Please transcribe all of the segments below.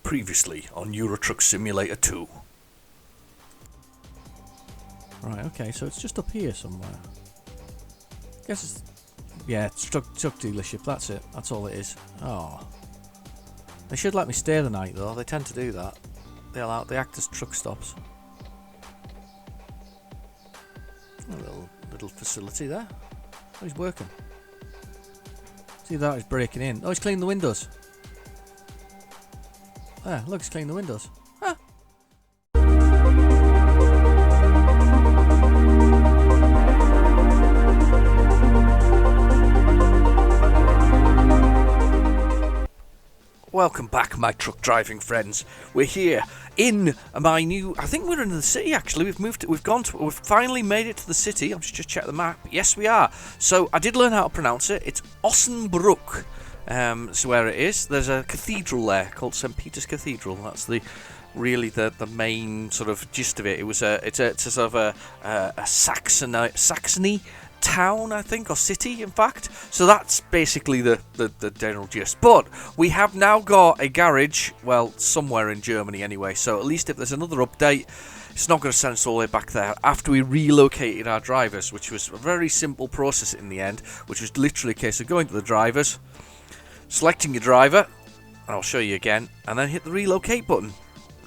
Previously on Euro Truck Simulator 2. Right, okay, so it's just up here somewhere. Guess it's... Yeah, it's truck dealership, that's it. That's all it is. Oh. They should let me stay the night, though. They tend to do that. They act as truck stops. A little facility there. Oh, he's working. See that, he's breaking in. Oh, he's cleaning the windows. Ah, look, he's cleaning the windows. Ah. Welcome back, my truck driving friends. We're here in my new... I think we're in the city, actually. We've finally made it to the city. I'm just check the map. Yes, we are. So, I did learn how to pronounce it. It's Ossenbruck. Is where it is. There's a cathedral there called St. Peter's Cathedral. That's the main sort of gist of it. It's a sort of a Saxony town, I think, or city, in fact. So that's basically the general gist. But we have now got a garage, well, somewhere in Germany anyway. So at least if there's another update, it's not going to send us all the way back there after we relocated our drivers, which was a very simple process in the end, which was literally a case of going to the drivers, selecting your driver, and I'll show you again, and then hit the relocate button.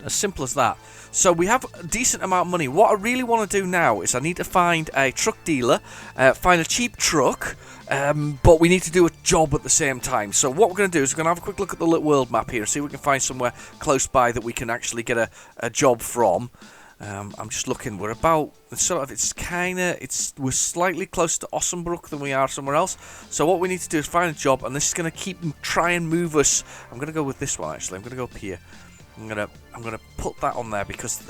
As simple as that. So we have a decent amount of money. What I really want to do now is I need to find a truck dealer, find a cheap truck, but we need to do a job at the same time. So what we're going to do is we're going to have a quick look at the little world map here and see if we can find somewhere close by that we can actually get a job from. I'm just looking. We're about we're slightly closer to Ossenbruck than we are somewhere else. So what we need to do is find a job, and this is going to try and move us. I'm going to go with this one actually. I'm going to go up here. I'm gonna put that on there because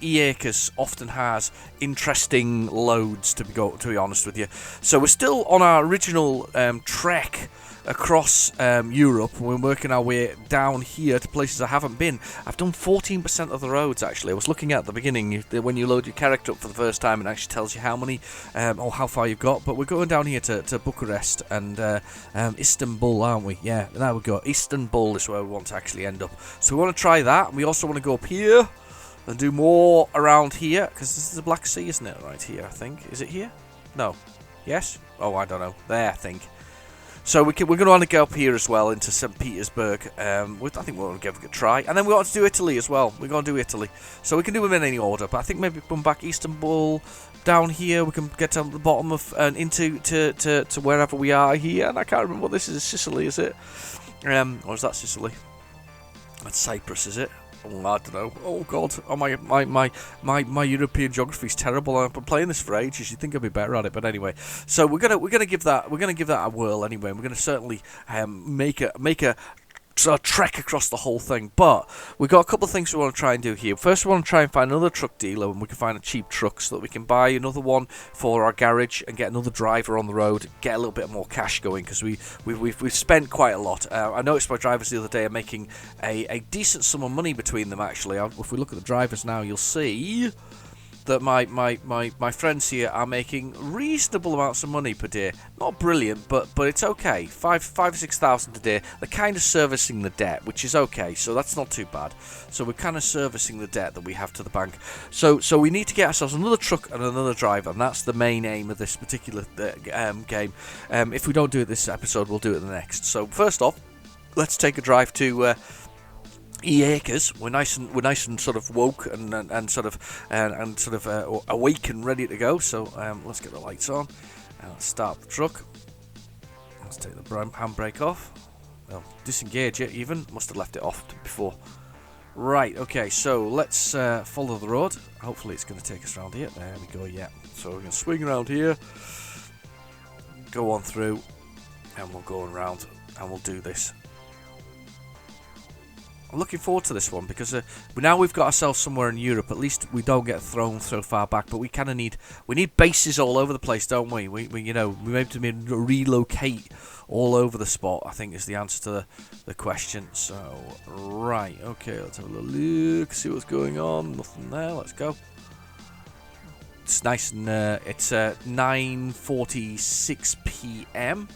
E-Acres often has interesting loads to be honest with you. So we're still on our original trek across Europe, and we're working our way down here to places I haven't been. I've done 14% of the roads actually. I was looking at the beginning when you load your character up for the first time, it actually tells you how many or how far you've got. But we're going down here to Bucharest and Istanbul, aren't we? Yeah, there we go. Istanbul is where we want to actually end up. So we want to try that. We also want to go up here and do more around here because this is the Black Sea, isn't it? Right here, I think. Is it here? No. Yes? Oh, I don't know. There, I think. So we're going to want to go up here as well into St. Petersburg. I think we're going to give it a try. And then we want to do Italy as well. We're going to do Italy. So we can do them in any order. But I think maybe come back Istanbul, down here. We can get to the bottom of and into to wherever we are here. And I can't remember what this is. Sicily, is it? Or is that Sicily? That's Cyprus, is it? Oh, I don't know. Oh God! Oh my European geography is terrible. I've been playing this for ages. You'd think I'd be better at it, but anyway. So we're gonna give that a whirl anyway. We're gonna certainly make a sort of trek across the whole thing. But we've got a couple of things we want to try and do here. First, we want to try and find another truck dealer, and we can find a cheap truck so that we can buy another one for our garage and get another driver on the road, get a little bit more cash going because we've spent quite a lot. I noticed my drivers the other day are making a decent sum of money between them. Actually, if we look at the drivers now, you'll see that my friends here are making reasonable amounts of money per day. Not brilliant, but it's okay. 6,000 a day. They're kind of servicing the debt, which is okay. So that's not too bad. So we're kind of servicing the debt that we have to the bank. So we need to get ourselves another truck and another driver, and that's the main aim of this particular game. If we don't do it this episode, we'll do it the next. So first off, let's take a drive to E-Acres. We're nice and sort of woke and sort of awake and ready to go. So let's get the lights on. Let's start the truck. Let's take the handbrake off. Well, disengage it even. Must have left it off before. Right. Okay. So let's follow the road. Hopefully it's going to take us around here. There we go. Yeah. So we're going to swing around here. Go on through, and we'll go around, and we'll do this. I'm looking forward to this one because now we've got ourselves somewhere in Europe. At least we don't get thrown so far back. But we kind of need bases all over the place, don't we? We maybe to relocate all over the spot, I think is the answer to the question. So right, okay, let's have a little look, see what's going on. Nothing there. Let's go. It's nice and it's 9:46 p.m.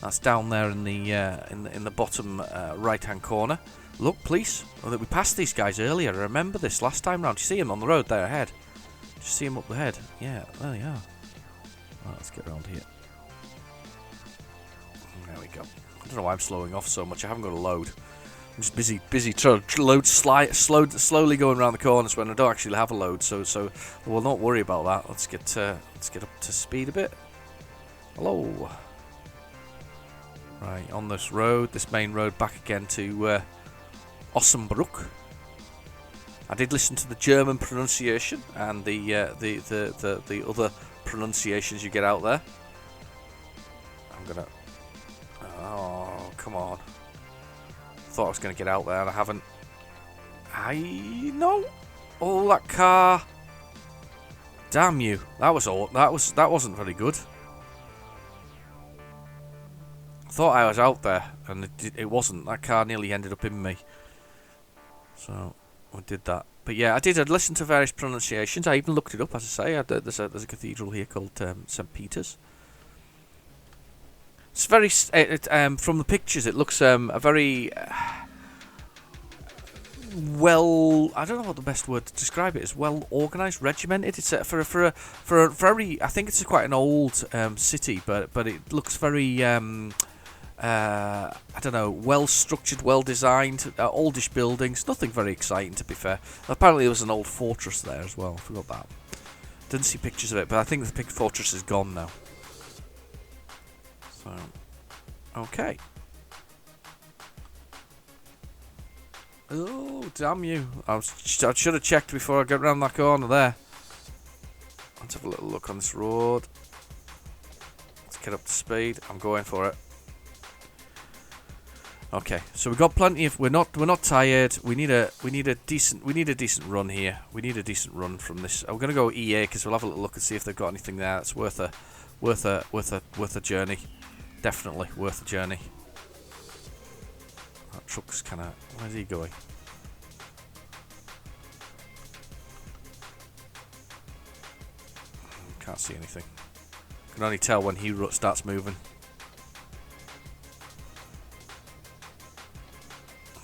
That's down there in the bottom right-hand corner. Look, police. Oh, that we passed these guys earlier. I remember this last time round. You see them on the road there ahead. You see them up the head. Yeah, there they are. Right, let's get around here. There we go. I don't know why I'm slowing off so much. I haven't got a load. I'm just busy trying to load slowly going around the corners when I don't actually have a load. So we'll not worry about that. Let's get up to speed a bit. Hello. Right, on this road, this main road, back again to Ossenbruck. I did listen to the German pronunciation and the other pronunciations you get out there. I'm gonna. Oh, come on! Thought I was gonna get out there, and I haven't. No. Oh, that car! Damn you! That wasn't very good. Thought I was out there, and it wasn't. That car nearly ended up in me. So I did that. But yeah, I'd listened to various pronunciations. I even looked it up, as I say. There's a cathedral here called St. Peter's. It's very from the pictures. It looks a very well. I don't know what the best word to describe it is. Well organised, regimented. It's for a very. I think it's quite an old city, but it looks very. I don't know, well structured, well designed, oldish buildings, nothing very exciting to be fair. Apparently there was an old fortress there as well, I forgot that. Didn't see pictures of it, but I think the fortress is gone now. So, okay. Oh, damn you. I should have checked before I got around that corner there. Let's have a little look on this road. Let's get up to speed. I'm going for it. Okay, so we've got plenty of. We're not tired. We need a decent run here. We need a decent run from this. We're gonna go EA because we'll have a little look and see if they've got anything there that's worth a journey. Definitely worth a journey. That truck's kind of. Where's he going? Can't see anything. Can only tell when he starts moving.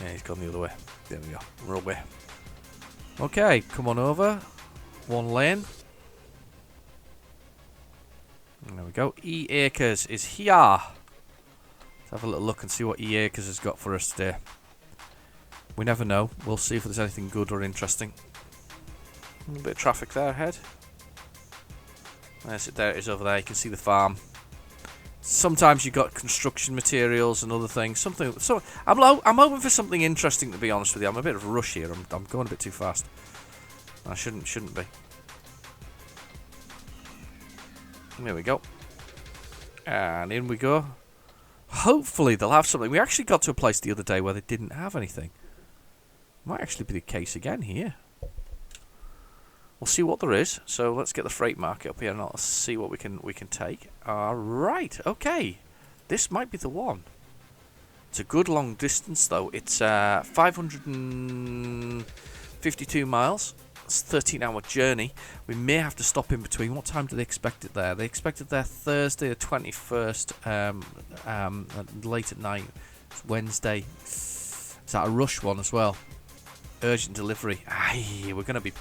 Yeah, he's gone the other way. There we go. We're away. Okay, come on over. One lane. And there we go. E Acres is here. Let's have a little look and see what E Acres has got for us today. We never know. We'll see if there's anything good or interesting. A little bit of traffic there ahead. There it is over there. You can see the farm. Sometimes you've got construction materials and other things. So I'm hoping for something interesting, to be honest with you. I'm a bit of a rush here. I'm going a bit too fast. I shouldn't be. There we go. And in we go. Hopefully they'll have something. We actually got to a place the other day where they didn't have anything. Might actually be the case again here. We'll see what there is. So let's get the freight market up here and let's see what we can take. Alright, okay. This might be the one. It's a good long distance though. It's 552 miles. It's a 13-hour journey. We may have to stop in between. What time do they expect it there? They expect it there Thursday the 21st, late at night. It's Wednesday. Is that a rush one as well? Urgent delivery. Aye, we're gonna be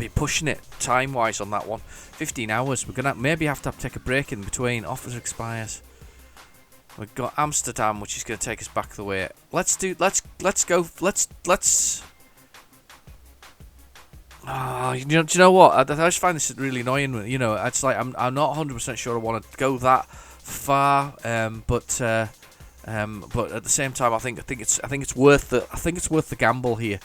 pushing it time wise on that one. 15 hours. We're gonna maybe have to take a break in between. Offer expires. We've got Amsterdam, which is gonna take us back the way. Let's go. Do you know what? I just find this really annoying. You know, it's like I'm not 100% sure I want to go that far. But at the same time, I think it's worth the gamble here.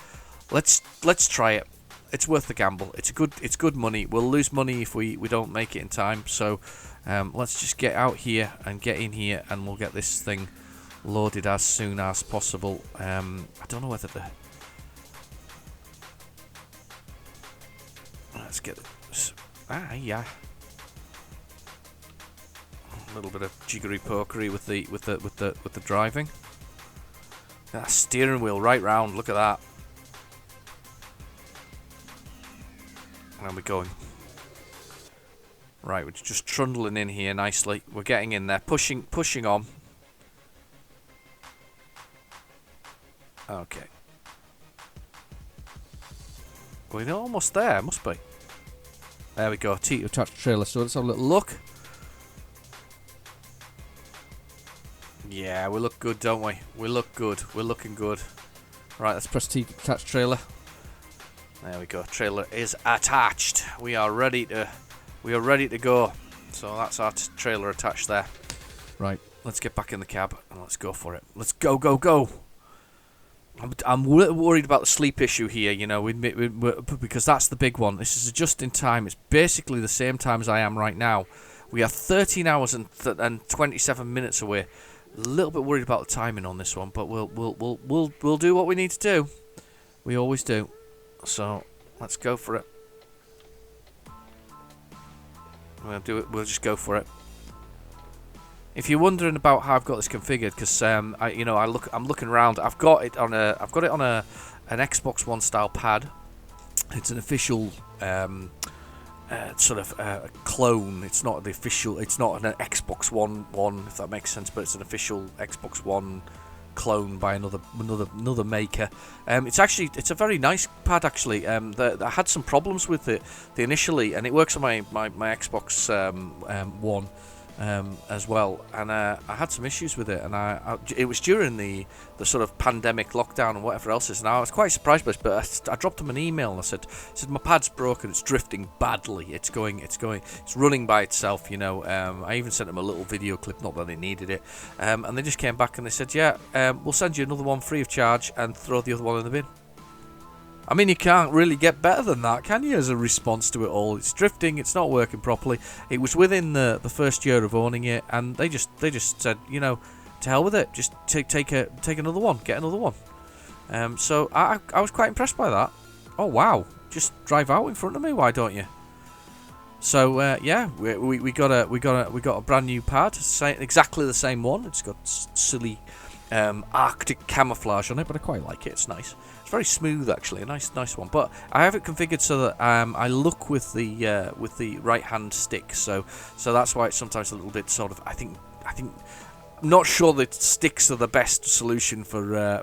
Let's try it. It's worth the gamble. It's good money. We'll lose money if we don't make it in time. So let's just get out here and get in here, and we'll get this thing loaded as soon as possible. I don't know whether the. Let's get it. Yeah. A little bit of jiggery pokery with the driving. That steering wheel right round. Look at that. Where are we going? Right, we're just trundling in here nicely. We're getting in there, pushing on. Okay. We're almost there, must be. There we go, T attached trailer. So let's have a little look. Yeah, we look good, don't we? We look good. We're looking good. Right, let's press T attached trailer. There we go. Trailer is attached. We are ready to go. So that's our trailer attached there. Right, let's get back in the cab and let's go for it. Let's go, go, go. I'm a little worried about the sleep issue here, you know, because that's the big one. This is just in time. It's basically the same time as I am right now. We are 13 hours and 27 minutes away. A little bit worried about the timing on this one, but we'll do what we need to do. We always do. So let's go for it. We'll do it. We'll just go for it. If you're wondering about how I've got this configured, because I'm looking around. I've got it on an Xbox One style pad. It's an official clone. It's not the official. It's not an Xbox One, if that makes sense. But it's an official Xbox One clone by another maker. It's a very nice pad actually. I had some problems with it initially, and it works on my Xbox One. As well, and I had some issues with it, and it was during the sort of pandemic lockdown and whatever else is. And I was quite surprised by it, but I dropped him an email and I said my pad's broken, it's drifting badly, it's running by itself, you know. I even sent him a little video clip, not that they needed it, and they just came back and they said, we'll send you another one free of charge and throw the other one in the bin. I mean, you can't really get better than that, can you, as a response to it all? It's drifting, it's not working properly. It was within the first year of owning it, and they just said, you know, to hell with it, just take another one, get another one. So I was quite impressed by that. Oh wow, just drive out in front of me, why don't you? So we got a brand new pad, exactly the same one. It's got silly Arctic camouflage on it, but I quite like it. It's nice. It's very smooth actually, a nice one. But I have it configured so that I look with the right hand stick. So that's why it's sometimes a little bit sort of. I think. Not sure that sticks are the best solution for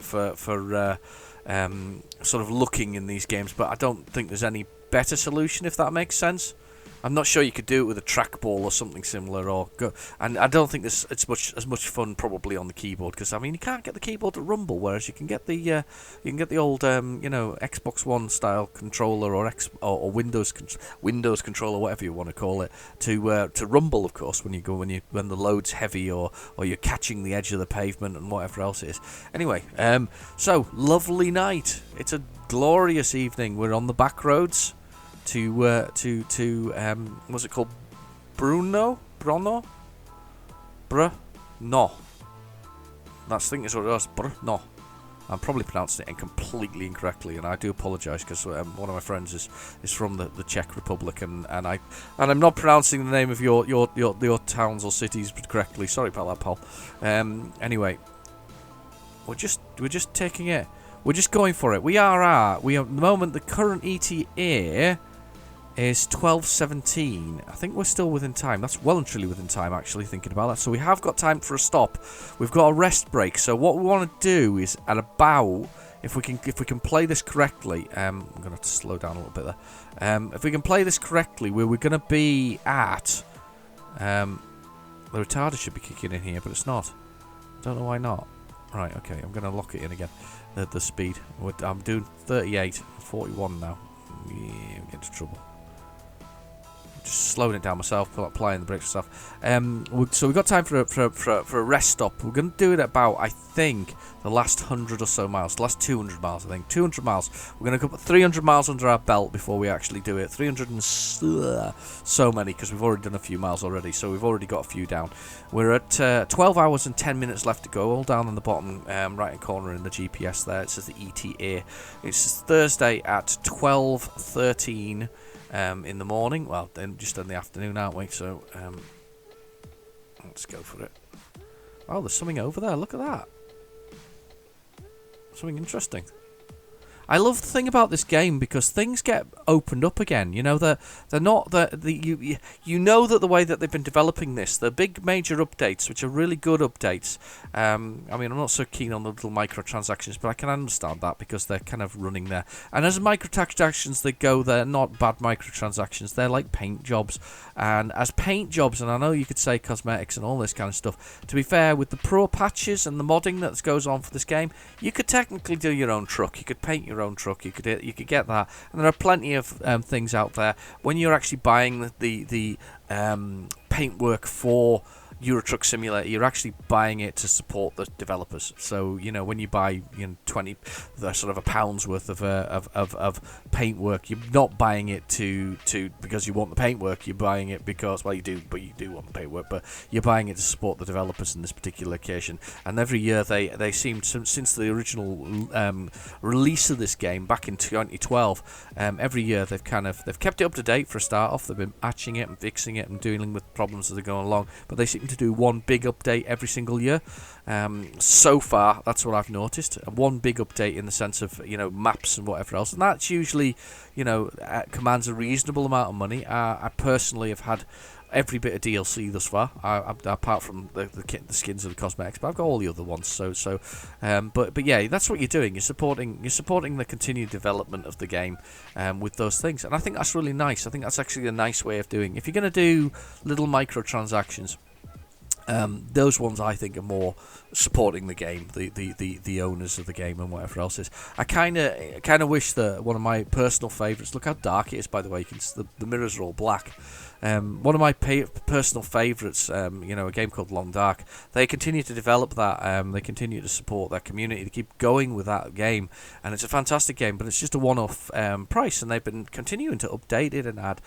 sort of looking in these games, but I don't think there's any better solution, if that makes sense. I'm not sure you could do it with a trackball or something similar, and I don't think it's as much fun probably on the keyboard, because I mean you can't get the keyboard to rumble, whereas you can get the old Xbox One style controller or Windows controller, whatever you want to call it, to rumble, of course, when the load's heavy or you're catching the edge of the pavement and whatever else it is. Anyway, so lovely night. It's a glorious evening. We're on the back roads to what's it called? Brno? No. I think is what it was. Brno. I'm probably pronouncing it completely incorrectly, and I do apologise, because one of my friends is from the Czech Republic, and I'm not pronouncing the name of your towns or cities correctly. Sorry about that, pal. Anyway, we're just taking it. We're just going for it. We are at the moment. The current ETA is 12:17. I think we're still within time. That's well and truly within time, actually, thinking about that. So we have got time for a stop. We've got a rest break. So what we want to do is, at about, if we can play this correctly, I'm going to have to slow down a little bit there. If we can play this correctly, we're going to be at, the retarder should be kicking in here, but it's not. I don't know why not. Right, okay, I'm going to lock it in again. The speed. I'm doing 38, 41 now. Yeah, I'm getting into trouble. Just slowing it down myself, applying the brakes and stuff. So we've got time for a rest stop. We're going to do it at about, I think, the last 100 or so miles. The last 200 miles, I think. 200 miles. We're going to put 300 miles under our belt before we actually do it. 300 and so many, because we've already done a few miles already. So we've already got a few down. We're at 12 hours and 10 minutes left to go. All down on the bottom right-hand corner in the GPS there. It says the ETA. It's Thursday at 12:13. In the morning, well, then just in the afternoon, aren't we? So let's go for it. Oh, there's something over there. Look at that. Something interesting. I love the thing about this game because things get opened up again. You know, they're not you know that the way that they've been developing this, the big major updates, which are really good updates. I mean, I'm not so keen on the little microtransactions, but I can understand that because they're kind of running there. And as microtransactions they go, they're not bad microtransactions. They're like paint jobs, and as paint jobs, and I know you could say cosmetics and all this kind of stuff. To be fair, with the pro patches and the modding that goes on for this game, you could technically do your own truck. You could paint your own truck. You could get that, and there are plenty of things out there when you're actually buying the paintwork for Euro Truck Simulator. You're actually buying it to support the developers. So you know when you buy 20 sort of a pound's worth of paintwork, you're not buying it to because you want the paintwork. You're buying it because you do want the paintwork, but you're buying it to support the developers in this particular occasion. And every year they seem since the original release of this game back in 2012, every year they've kept it up to date for a start off. They've been patching it and fixing it and dealing with problems as they're going along, but they seem to do one big update every single year. So far, that's what I've noticed. One big update in the sense of maps and whatever else, and that's usually commands a reasonable amount of money. I personally have had every bit of DLC thus far, apart from the skins of the cosmetics, but I've got all the other ones. But yeah, that's what you're doing. You're supporting the continued development of the game with those things, and I think that's really nice. I think that's actually a nice way of doing. If you're going to do little microtransactions, those ones I think are more supporting the game, the owners of the game and whatever else is. I kind of wish that one of my personal favourites. Look how dark it is, by the way. The mirrors are all black. One of my personal favourites, a game called Long Dark. They continue to develop that. They continue to support their community. They keep going with that game, and it's a fantastic game. But it's just a one-off price, and they've been continuing to update it and add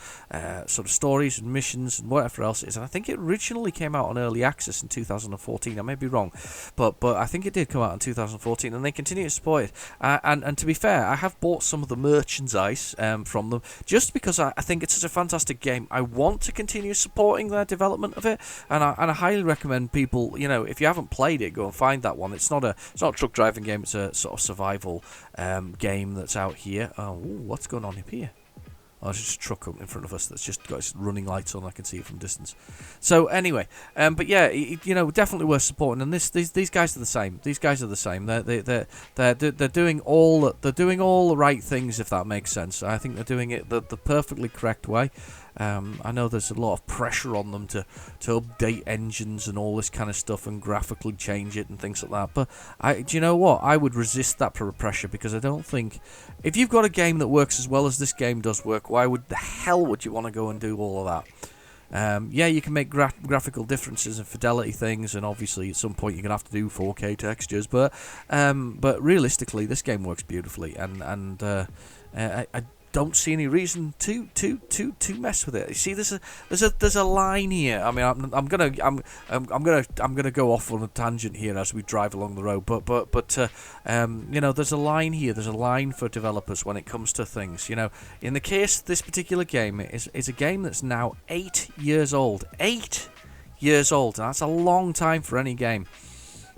sort of stories and missions and whatever else it is. And I think it originally came out on early access in 2014. I may be wrong, but I think it did come out in 2014, and they continue to support it. And to be fair, I have bought some of the merchandise from them just because I think it's such a fantastic game. I want to continue supporting their development of it, and I highly recommend people, if you haven't played it, go and find that one. It's not a truck driving game. It's a sort of survival game that's out here. Oh, what's going on up here? Oh, there's just a truck up in front of us that's just got its running lights on. I can see it from distance. So anyway, but yeah, definitely worth supporting. And these guys are the same. These guys are the same. They're doing all the right things, if that makes sense. I think they're doing it the perfectly correct way. I know there's a lot of pressure on them to update engines and all this kind of stuff and graphically change it and things like that. But do you know what? I would resist that pressure, because I don't think, if you've got a game that works as well as this game does work, why the hell would you want to go and do all of that? Yeah, you can make graphical differences and fidelity things, and obviously at some point you're gonna have to do 4K textures. But realistically, this game works beautifully, and I don't see any reason to mess with it. You see, there's a line here. I mean, I'm gonna go off on a tangent here as we drive along the road. But there's a line here. There's a line for developers when it comes to things. In the case of this particular game, it's a game that's now 8 years old. 8 years old. And that's a long time for any game.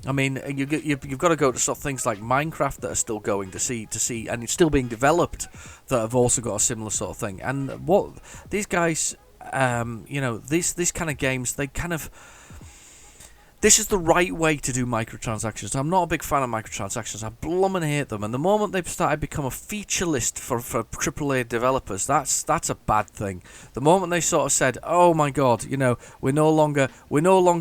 I mean, you've got to go to sort of things like Minecraft that are still going to see, and it's still being developed, that have also got a similar sort of thing. And what these guys, these kind of games, this is the right way to do microtransactions. I'm not a big fan of microtransactions. I bloomin' hate them. And the moment they've started to become a feature list for AAA developers, that's a bad thing. The moment they sort of said, "Oh my God, we're no longer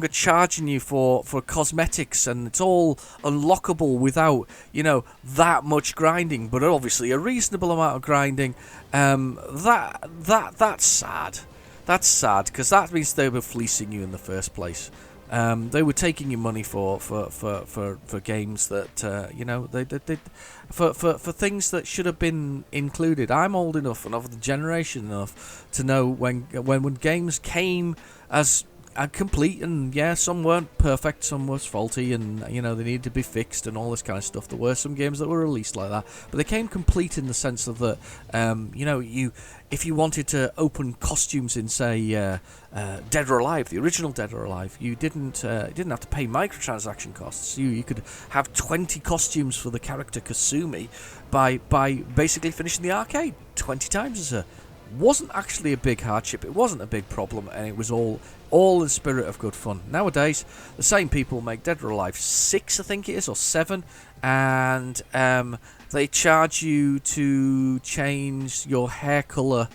charging you for cosmetics, and it's all unlockable without that much grinding, but obviously a reasonable amount of grinding," that's sad. That's sad, because that means they were fleecing you in the first place. They were taking your money for games that they for things that should have been included. I'm old enough and of the generation enough to know when games came as complete, and yeah, some weren't perfect, some was faulty, and you know, they needed to be fixed and all this kind of stuff. There were some games that were released like that, but they came complete in the sense of that, you know, if you wanted to open costumes in, say, Dead or Alive, the original Dead or Alive, you didn't have to pay microtransaction costs. You could have 20 costumes for the character Kasumi by basically finishing the arcade 20 times as her. Wasn't actually a big hardship, it wasn't a big problem, and it was all in the spirit of good fun. Nowadays, the same people make Dead or Alive 6, I think it is, or 7, and they charge you to change your hair colour,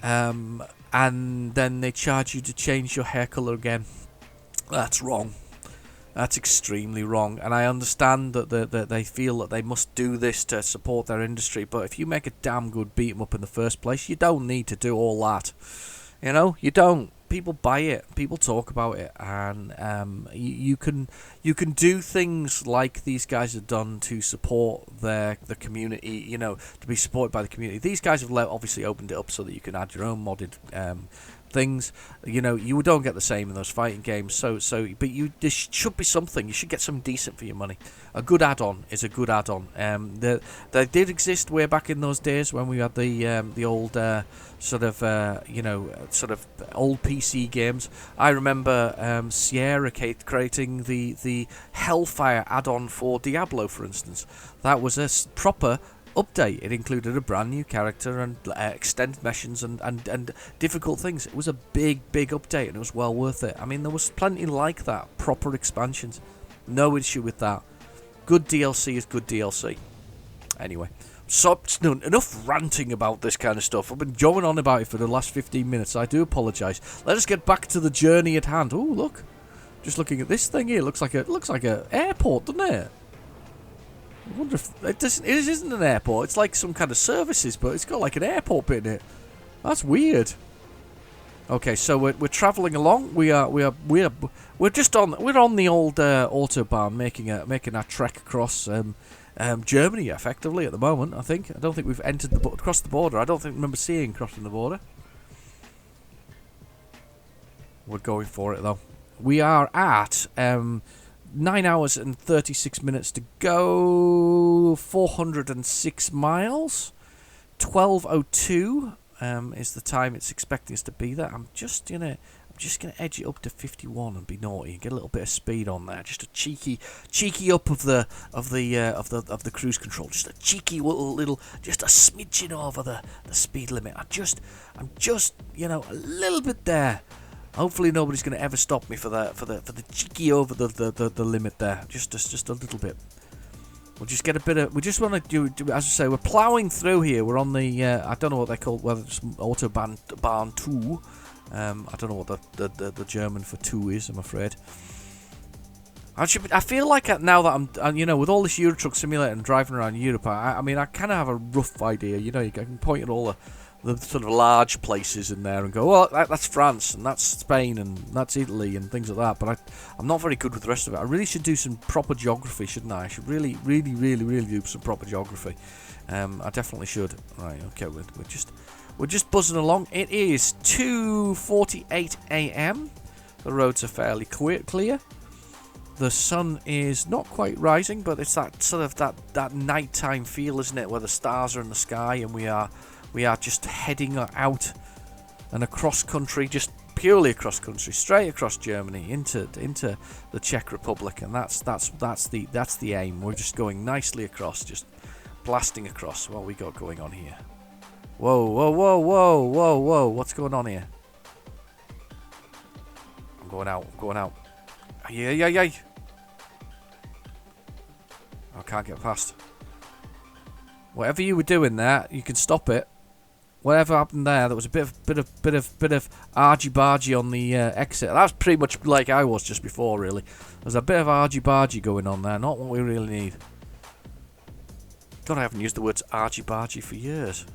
and then they charge you to change your hair colour again. That's wrong. That's extremely wrong, and I understand that they feel that they must do this to support their industry, but if you make a damn good beat 'em up in the first place, you don't need to do all that. You know, you don't. People buy it, people talk about it, and you can do things like these guys have done to support the community. You know, to be supported by the community. These guys have obviously opened it up so that you can add your own modded things. You know, you don't get the same in those fighting games. So, but there should be something. You should get something decent for your money. A good add-on is a good add-on. They did exist way back in those days when we had the old sort of old PC games. I remember Sierra creating the Hellfire add-on for Diablo, for instance. That was a proper update. It included a brand new character and extended missions and difficult things. It was a big update, and it was well worth it. I mean, there was plenty like that, proper expansions. No issue with that. Good DLC is good DLC. Anyway, so enough ranting about this kind of stuff. I've been going on about it for the last 15 minutes. I do apologise. Let us get back to the journey at hand. Oh, look. Just looking at this thing here. It looks like a airport, doesn't it? I wonder if it isn't an airport. It's like some kind of services, but it's got like an airport bit in it. That's weird. Okay, so we're travelling along. We're on the old autobahn, making our trek across Germany effectively at the moment. I don't think we've entered across the border. I don't remember seeing crossing the border. We're going for it though. We are at 9 hours and 36 minutes to go. 406 miles. 12:02 is the time it's expecting us to be there. I'm just gonna edge it up to 51 and be naughty and get a little bit of speed on there. Just a cheeky up of the cruise control. Just a cheeky little just a smidgen over the speed limit. I'm just a little bit there. Hopefully nobody's going to ever stop me for the cheeky over the limit there. Just a little bit. We'll just get a bit of. We just want to do as I say. We're ploughing through here. We're on the. I don't know what they call. Whether it's Autobahn 2. I don't know what the German for 2 is. I'm afraid. I feel like now that I'm with all this Euro Truck Simulator and driving around Europe. I mean, I kind of have a rough idea. You know, you can point at all the sort of large places in there and go, well, that's France and that's Spain and that's Italy and things like that. But I'm not very good with the rest of it. I really should do some proper geography, shouldn't I? I should really do some proper geography. I definitely should. Right, okay, we're just buzzing along. It is 2:48 a.m. The roads are fairly clear. The sun is not quite rising, but it's that sort of that nighttime feel, isn't it, where the stars are in the sky and we are just heading out and across country, just purely across country, straight across Germany into the Czech Republic, and that's the aim. We're just going nicely across, just blasting across. What we got going on here? Whoa! What's going on here? I'm going out. Yeah. I can't get past. Whatever you were doing there, you can stop it. Whatever happened there was a bit of argy-bargy on the exit. That's pretty much like I was just before, really. There's a bit of argy-bargy going on there, not what we really need. God, I haven't used the words argy-bargy for years.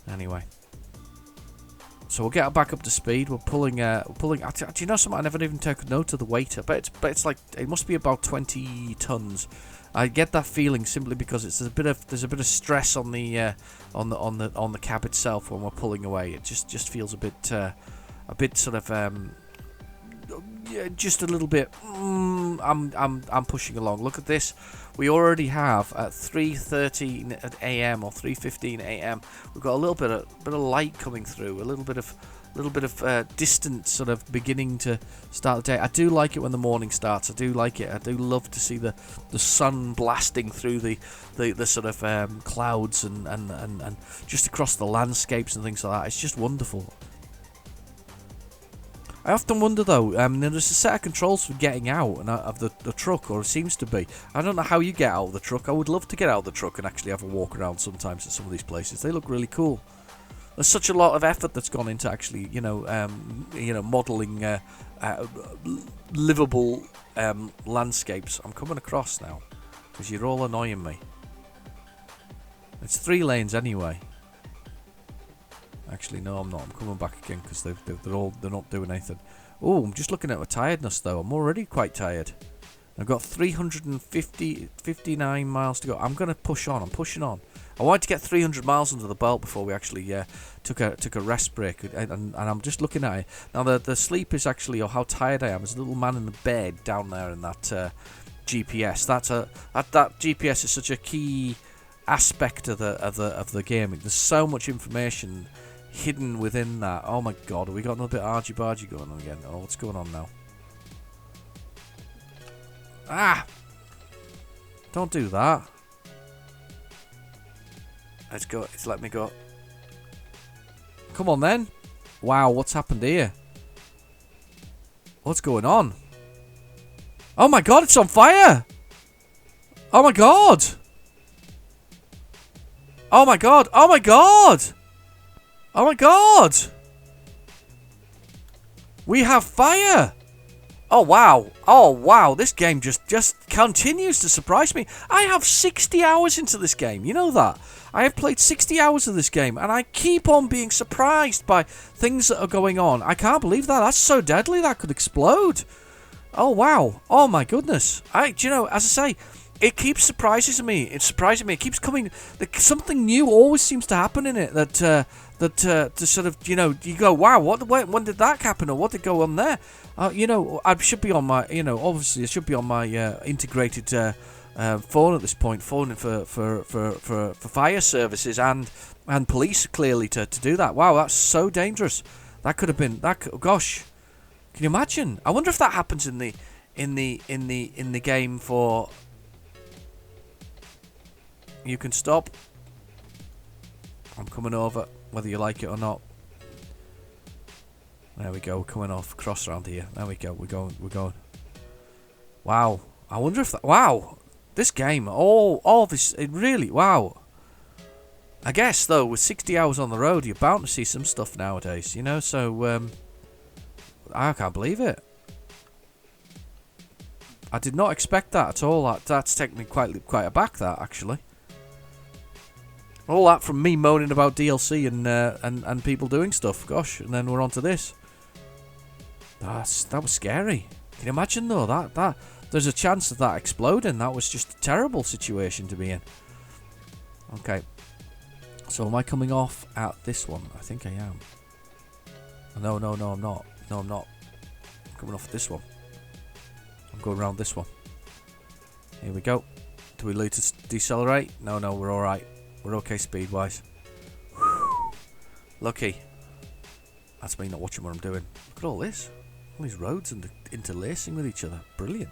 Anyway. So we'll get back up to speed. We're pulling. Do you know something? I never even took note of the weight. But it's like it must be about 20 tons. I get that feeling simply because there's a bit of stress on the cab itself when we're pulling away. It just feels a bit a bit sort of yeah, just a little bit. I'm pushing along. Look at this. We already have at 3:30 a.m. or 3:15 a.m. We've got a little bit of light coming through. A little bit of distance sort of beginning to start the day. I do like it when the morning starts. I do like it. I do love to see the sun blasting through the sort of clouds and just across the landscapes and things like that. It's just wonderful. I often wonder though, there's a set of controls for getting out of the truck, or it seems to be. I don't know how you get out of the truck. I would love to get out of the truck and actually have a walk around sometimes at some of these places. They look really cool. There's such a lot of effort that's gone into actually, modelling livable landscapes. I'm coming across now because you're all annoying me. It's 3 lanes anyway. Actually, no, I'm not. I'm coming back again because they're not doing anything. Oh, I'm just looking at my tiredness though. I'm already quite tired. I've got 59 miles to go. I'm going to push on. I'm pushing on. I wanted to get 300 miles under the belt before we actually took a rest break, and I'm just looking at it now. The sleep is actually, or how tired I am. There's a little man in the bed down there in that GPS. That GPS is such a key aspect of the game. There's so much information hidden within that. Oh my god, have we got another bit argy-bargy going on again? Oh, what's going on now? Ah! Don't do that. Let's go. It's let me go. Come on then. Wow, what's happened here? What's going on? Oh my god, it's on fire! Oh my god! Oh my god! Oh my god! Oh my god! We have fire! Oh wow! Oh wow! This game just continues to surprise me. I have 60 hours into this game. You know that? I have played 60 hours of this game, and I keep on being surprised by things that are going on. I can't believe that. That's so deadly. That could explode. Oh wow! Oh my goodness! Do you know? As I say, it keeps surprising me. It's surprising me. It keeps coming. Something new always seems to happen in it. To sort of, you go, wow, when did that happen, or what did go on there? I should be on my, obviously I should be on my integrated phone at this point, phoning for fire services and police clearly to do that. Wow, that's so dangerous. That could have been gosh, can you imagine? I wonder if that happens in the game for. You can stop. I'm coming over, whether you like it or not. There we go. We're coming off cross around here. There we go. We're going. Wow. I wonder if that. Wow. This game. All this. It really. Wow. I guess though, with 60 hours on the road, you're bound to see some stuff nowadays. So I can't believe it. I did not expect that at all. That's taken me quite aback. That actually. All that from me moaning about DLC and people doing stuff. Gosh, and then we're on to this. That was scary. Can you imagine though that there's a chance of that exploding? That was just a terrible situation to be in. Okay. So am I coming off at this one? I think I am. No, I'm not. No, I'm not. I'm coming off at this one. I'm going around this one. Here we go. Do we need to decelerate? No, we're alright. We're okay speed-wise. Lucky. That's me not watching what I'm doing. Look at all this. All these roads and interlacing with each other. Brilliant.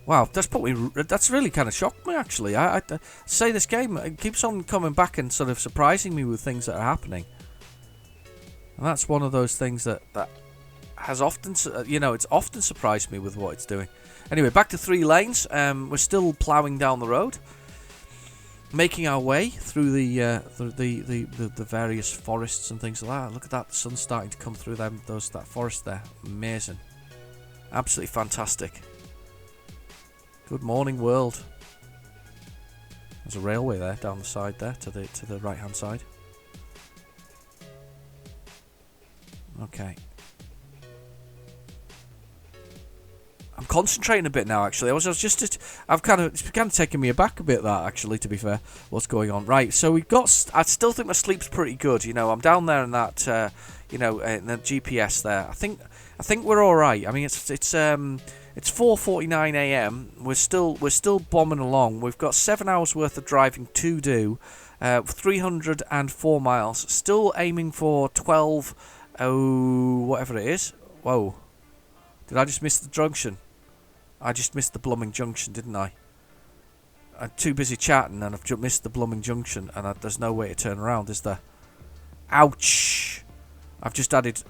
Wow, that's really kind of shocked me, actually. I say this game, it keeps on coming back and sort of surprising me with things that are happening. And that's one of those things that has often, it's often surprised me with what it's doing. Anyway, back to 3 lanes. We're still ploughing down the road, making our way through the various forests and things like that. Look at that, the sun's starting to come through that forest there. Amazing, absolutely fantastic. Good morning, world. There's a railway there down the side there to the right hand side. Okay. I'm concentrating a bit now. Actually, I've kind of, it's kind of taken me aback a bit. That actually, to be fair, what's going on? Right. So we've got. I still think my sleep's pretty good. You know, I'm down there in that. In the GPS there. I think we're all right. I mean, it's 4:49 a.m. We're still bombing along. We've got 7 hours worth of driving to do. 304 miles. Still aiming for 12. Oh, whatever it is. Whoa. Did I just miss the junction? I just missed the blooming junction, didn't I? I'm too busy chatting and I've just missed the blooming junction, and there's no way to turn around, is there? Ouch! I've just added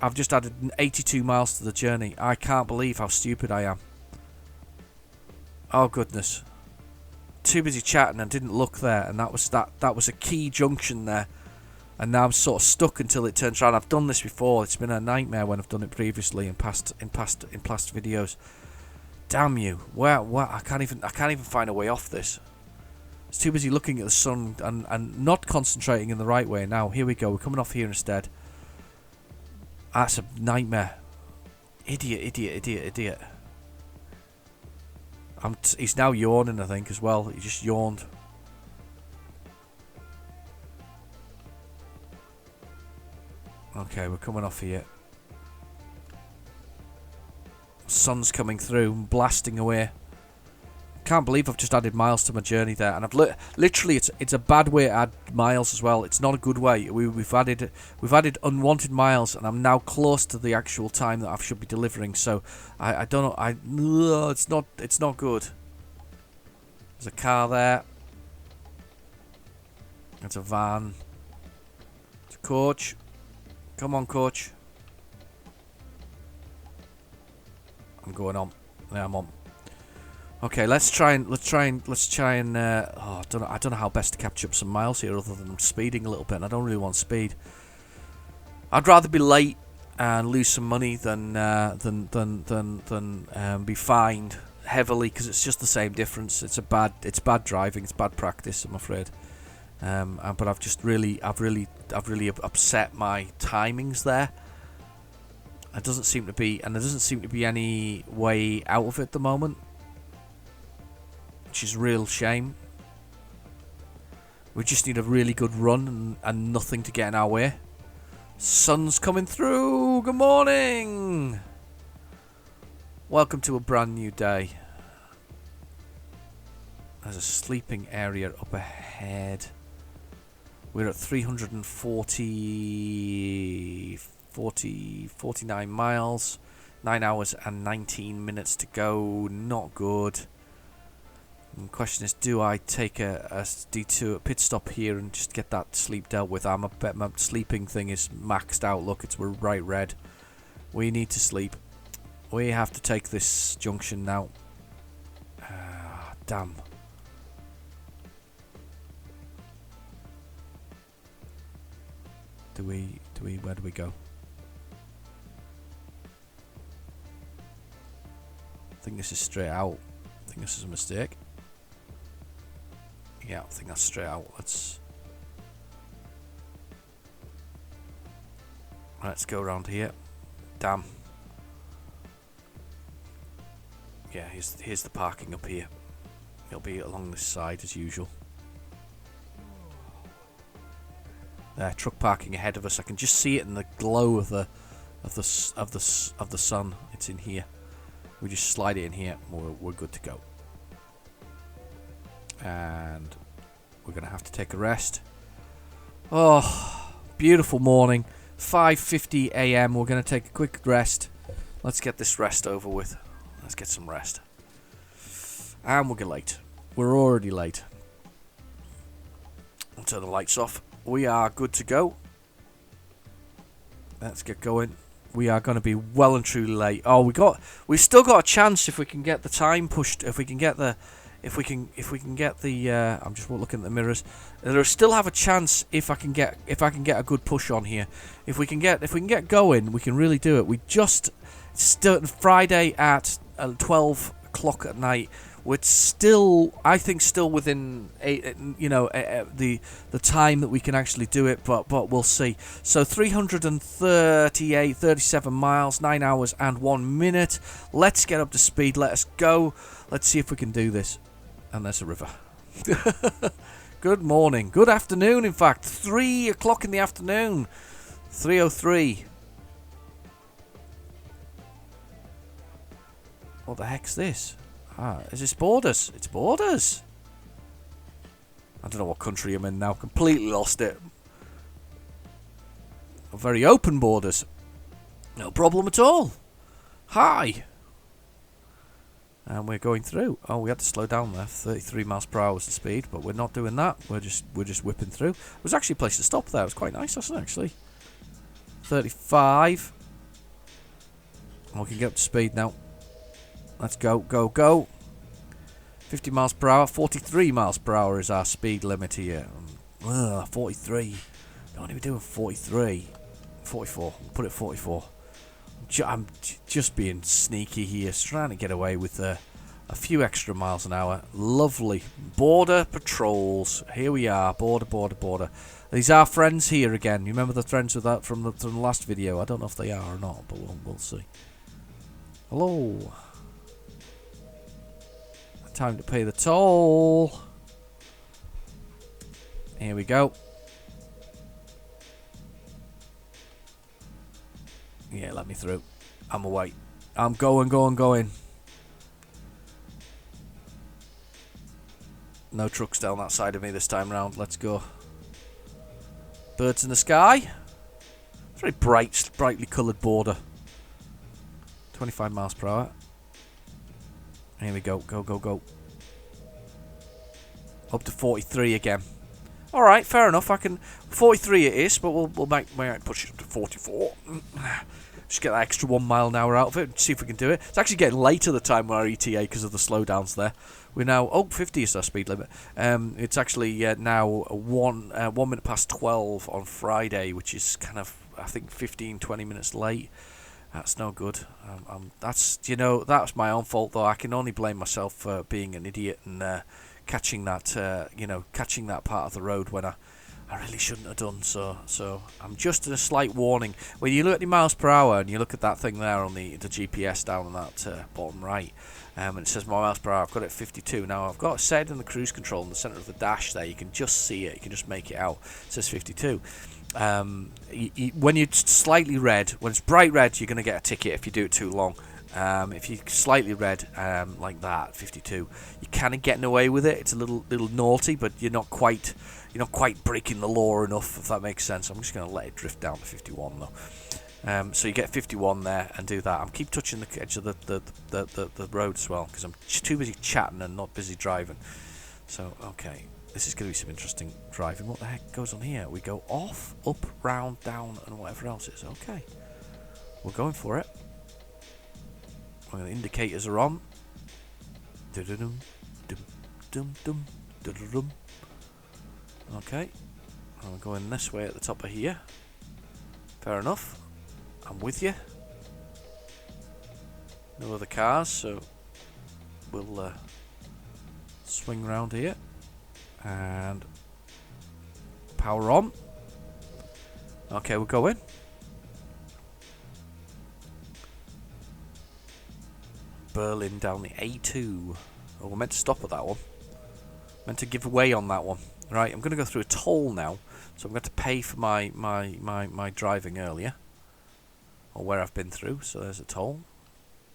82 miles to the journey. I can't believe how stupid I am. Oh goodness. Too busy chatting and didn't look there, and that was a key junction there. And now I'm sort of stuck until it turns around. I've done this before. It's been a nightmare when I've done it previously in past videos. Damn you! Where? I can't even find a way off this. It's too busy looking at the sun and not concentrating in the right way. Now here we go. We're coming off here instead. That's a nightmare. Idiot. He's now yawning, I think, as well. He just yawned. Okay, we're coming off here. Sun's coming through, blasting away. Can't believe I've just added miles to my journey there, and I've literally it's a bad way to add miles as well. It's not a good way. We've added unwanted miles, and I'm now close to the actual time that I should be delivering. So I don't know. It's not good. There's a car there. It's a van. It's a coach. Come on, coach. I'm going on. Yeah, I'm on. Okay, let's try and I don't know how best to catch up some miles here other than speeding a little bit, and I don't really want speed. I'd rather be late and lose some money than be fined heavily, because it's just the same difference. It's bad driving, it's bad practice, I'm afraid. But I've really upset my timings there. There doesn't seem to be any way out of it at the moment, which is a real shame. We just need a really good run and nothing to get in our way. Sun's coming through. Good morning. Welcome to a brand new day. There's a sleeping area up ahead. We're at 49 miles. 9 hours and 19 minutes to go. Not good. And the question is, do I take a detour, pit stop here and just get that sleep dealt with? I bet my sleeping thing is maxed out. Look, we're bright red. We need to sleep. We have to take this junction now. Damn. Where do we go? I think this is straight out. I think this is a mistake. Yeah, I think that's straight out. Let's go around here. Damn. Yeah, here's the parking up here. It'll be along this side as usual. There, truck parking ahead of us. I can just see it in the glow of the sun. It's in here. We just slide it in here. We're good to go. And we're gonna have to take a rest. Oh, beautiful morning. 5:50 a.m. We're gonna take a quick rest. Let's get this rest over with. Let's get some rest. And we'll get late. We're already late. I'll turn the lights off. We are good to go. Let's get going. We are going to be well and truly late. Oh, we've still got a chance if we can get the time pushed. If we can get the I'm just looking at the mirrors. There still have a chance if I can get a good push on here. If we can get going, we can really do it. We just still Friday at 12 o'clock at night. We're still, I think, still within the time that we can actually do it, but we'll see. So 37 miles, 9 hours and 1 minute. Let's get up to speed. Let us go. Let's see if we can do this. And there's a river. Good morning. Good afternoon, in fact. 3 o'clock in the afternoon. 3:03. What the heck's this? Is this Borders? It's Borders. I don't know what country I'm in now. Completely lost it. Very open borders. No problem at all. Hi. And we're going through. Oh, we had to slow down there. 33 miles per hour was the speed, but we're not doing that. We're just whipping through. There was actually a place to stop there. It was quite nice, wasn't it, actually? 35. And we can get up to speed now. Let's go, go, go. 50 miles per hour. 43 miles per hour is our speed limit here. 43. Don't even do a 43. 44. We'll put it 44. I'm just being sneaky here. Just trying to get away with a few extra miles an hour. Lovely. Border patrols. Here we are. Border, border, border. These are friends here again. You remember the friends with that from the last video? I don't know if they are or not, but we'll see. Hello. Time to pay the toll. Here we go. Yeah, let me through. I'm away. I'm going. No trucks down that side of me this time round. Let's go. Birds in the sky. Very brightly coloured border. 25 miles per hour. Here we go. Go, go, go. Up to 43 again. Alright, fair enough. 43 it is, but we'll might push it up to 44. Just get that extra 1 mile an hour out of it. See if we can do it. It's actually getting later the time with our ETA because of the slowdowns there. We're now... 50 is our speed limit. It's actually now 1 minute past 12 on Friday, which is kind of, I think, 15-20 minutes late. That's no good. That's my own fault, though. I can only blame myself for being an idiot and catching that part of the road when I really shouldn't have done. So I'm just a slight warning. When you look at the miles per hour and you look at that thing there on the GPS down on that bottom right, and it says my miles per hour. I've got it at 52. Now I've got it set in the cruise control in the centre of the dash there. You can just see it. You can just make it out. It says 52. When you're slightly red, when it's bright red, you're going to get a ticket if you do it too long. If you're slightly red, like that, 52, you're kind of getting away with it. It's a little naughty, but you're not quite breaking the law enough, if that makes sense. I'm just going to let it drift down to 51 though. So you get 51 there and do that. I'm keep touching the edge of the road as well because I'm too busy chatting and not busy driving. So okay. This is going to be some interesting driving. What the heck goes on here? We go off, up, round, down, and whatever else is. Okay. We're going for it. The indicators are on. Okay. I'm going this way at the top of here. Fair enough. I'm with you. No other cars, so we'll swing round here. And power on. Okay, we're going. Berlin down the A2. Oh, we're meant to stop at that one. Meant to give away on that one. Right, I'm going to go through a toll now. So I'm going to pay for my driving earlier. Or where I've been through. So there's a toll.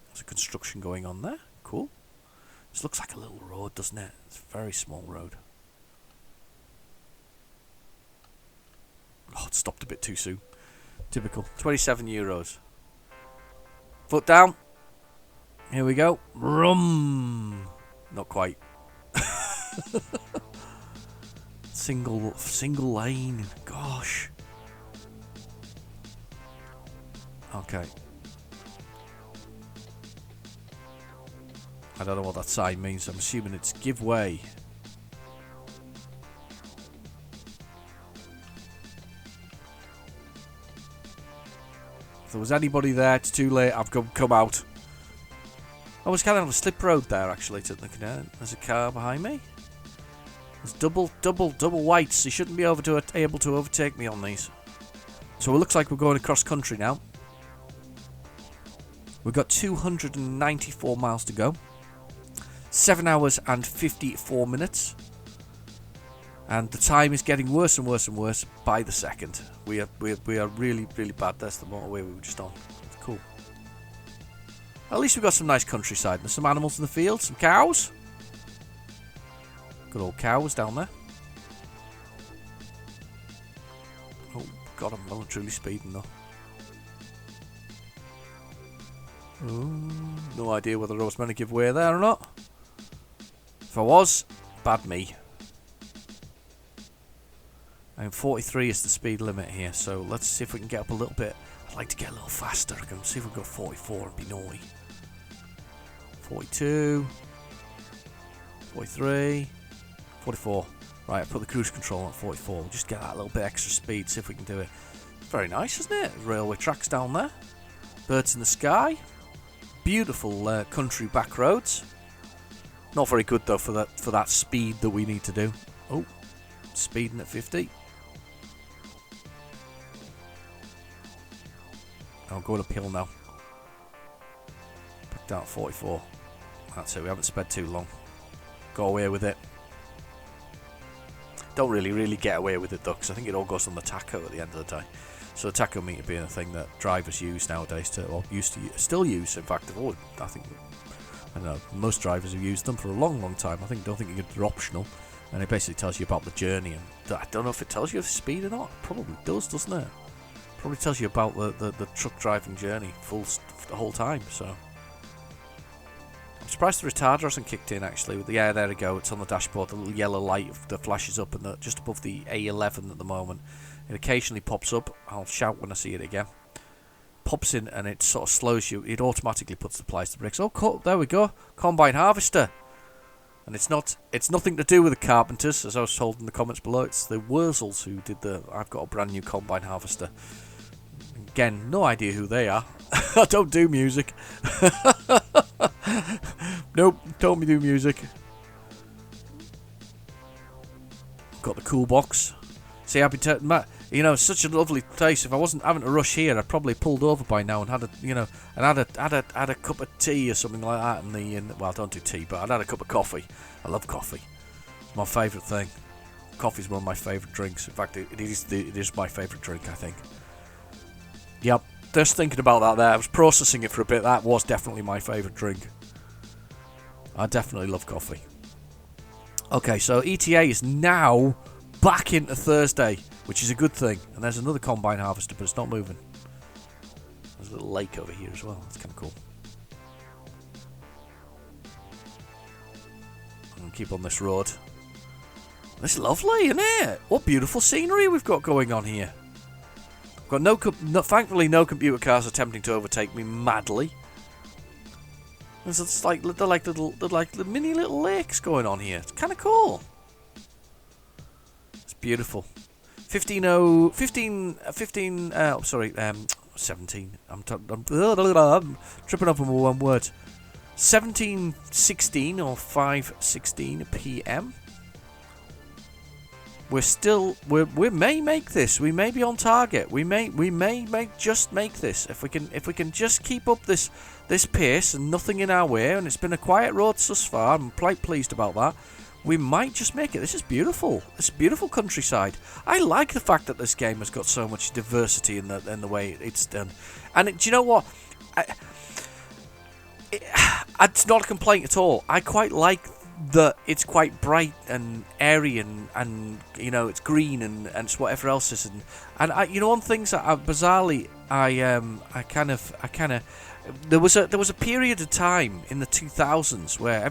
There's a construction going on there. Cool. This looks like a little road, doesn't it? It's a very small road. Oh, it stopped a bit too soon. Typical. 27 euros. Foot down. Here we go. Rum. Not quite. Single lane. Gosh. Okay. I don't know what that sign means. I'm assuming it's give way. If there was anybody there, it's too late. I've come out. I was kind of on a slip road there, actually, to looking at it. There's a car behind me. There's double whites. He shouldn't be able to overtake me on these. So it looks like we're going across country now. We've got 294 miles to go. 7 hours and 54 minutes. And the time is getting worse and worse and worse by the second. We are really, really bad. That's the motorway we were just on. It's cool. At least we've got some nice countryside. There's some animals in the field, some cows. Good old cows down there. Oh, God, I'm well and truly speeding though. Ooh, no idea whether I was meant to give way there or not. If I was, bad me. And 43 is the speed limit here, so let's see if we can get up a little bit. I'd like to get a little faster. I can see if we can go 44 and be naughty. 42, 43, 44. Right, I put the cruise control on 44. We'll just get that little bit extra speed, see if we can do it. Very nice, isn't it? Railway tracks down there. Birds in the sky. Beautiful country back roads. Not very good though for that speed that we need to do. Oh, speeding at 50. I'm going uphill now. Back down at 44. That's it, we haven't sped too long. Go away with it. Don't really get away with it though, because I think it all goes on the tacho at the end of the day. So the tachometer being a thing that drivers use nowadays, still use. In fact, I don't know, most drivers have used them for a long time. Don't think they're optional, and it basically tells you about the journey. And I don't know if it tells you the speed or not. Probably does, doesn't it? Probably tells you about the truck driving journey the whole time. So I'm surprised the retarder hasn't kicked in actually. Yeah, there we go. It's on the dashboard. The little yellow light that flashes up and just above the A11 at the moment. It occasionally pops up. I'll shout when I see it again. Pops in and it sort of slows you. It automatically puts the plies to the brakes. Oh, there we go. Combine harvester. And it's nothing to do with the carpenters, as I was told in the comments below. It's the Wurzels who did I've got a brand new combine harvester. Again, no idea who they are. I don't do music. Nope, don't do music. Got the cool box. See, I've been it's such a lovely place. If I wasn't having to rush here, I'd probably pulled over by now and had a cup of tea or something like that. Well, I don't do tea, but I'd had a cup of coffee. I love coffee. It's my favourite thing. Coffee's one of my favourite drinks. In fact, it is my favourite drink, I think. Yep, just thinking about that there. I was processing it for a bit. That was definitely my favourite drink. I definitely love coffee. Okay, so ETA is now back into Thursday, which is a good thing. And there's another combine harvester, but it's not moving. There's a little lake over here as well. That's kind of cool. I'm going to keep on this road. It's lovely, isn't it? What beautiful scenery we've got going on here. I've got thankfully no computer cars attempting to overtake me madly. They're like the mini little lakes going on here. It's kind of cool. It's beautiful. 17. I'm tripping up on one word. 17:16 or 5:16 p.m. We may make this. We may be on target. We may just make this if we can just keep up this pace and nothing in our way. And it's been a quiet road thus far. I'm quite pleased about that. We might just make it. This is beautiful. It's a beautiful countryside. I like the fact that this game has got so much diversity in the way it's done. And do you know what? It's not a complaint at all. I quite like that it's quite bright and airy and it's green and it's whatever else is and on things that bizarrely I kind of there was a period of time in the 2000s where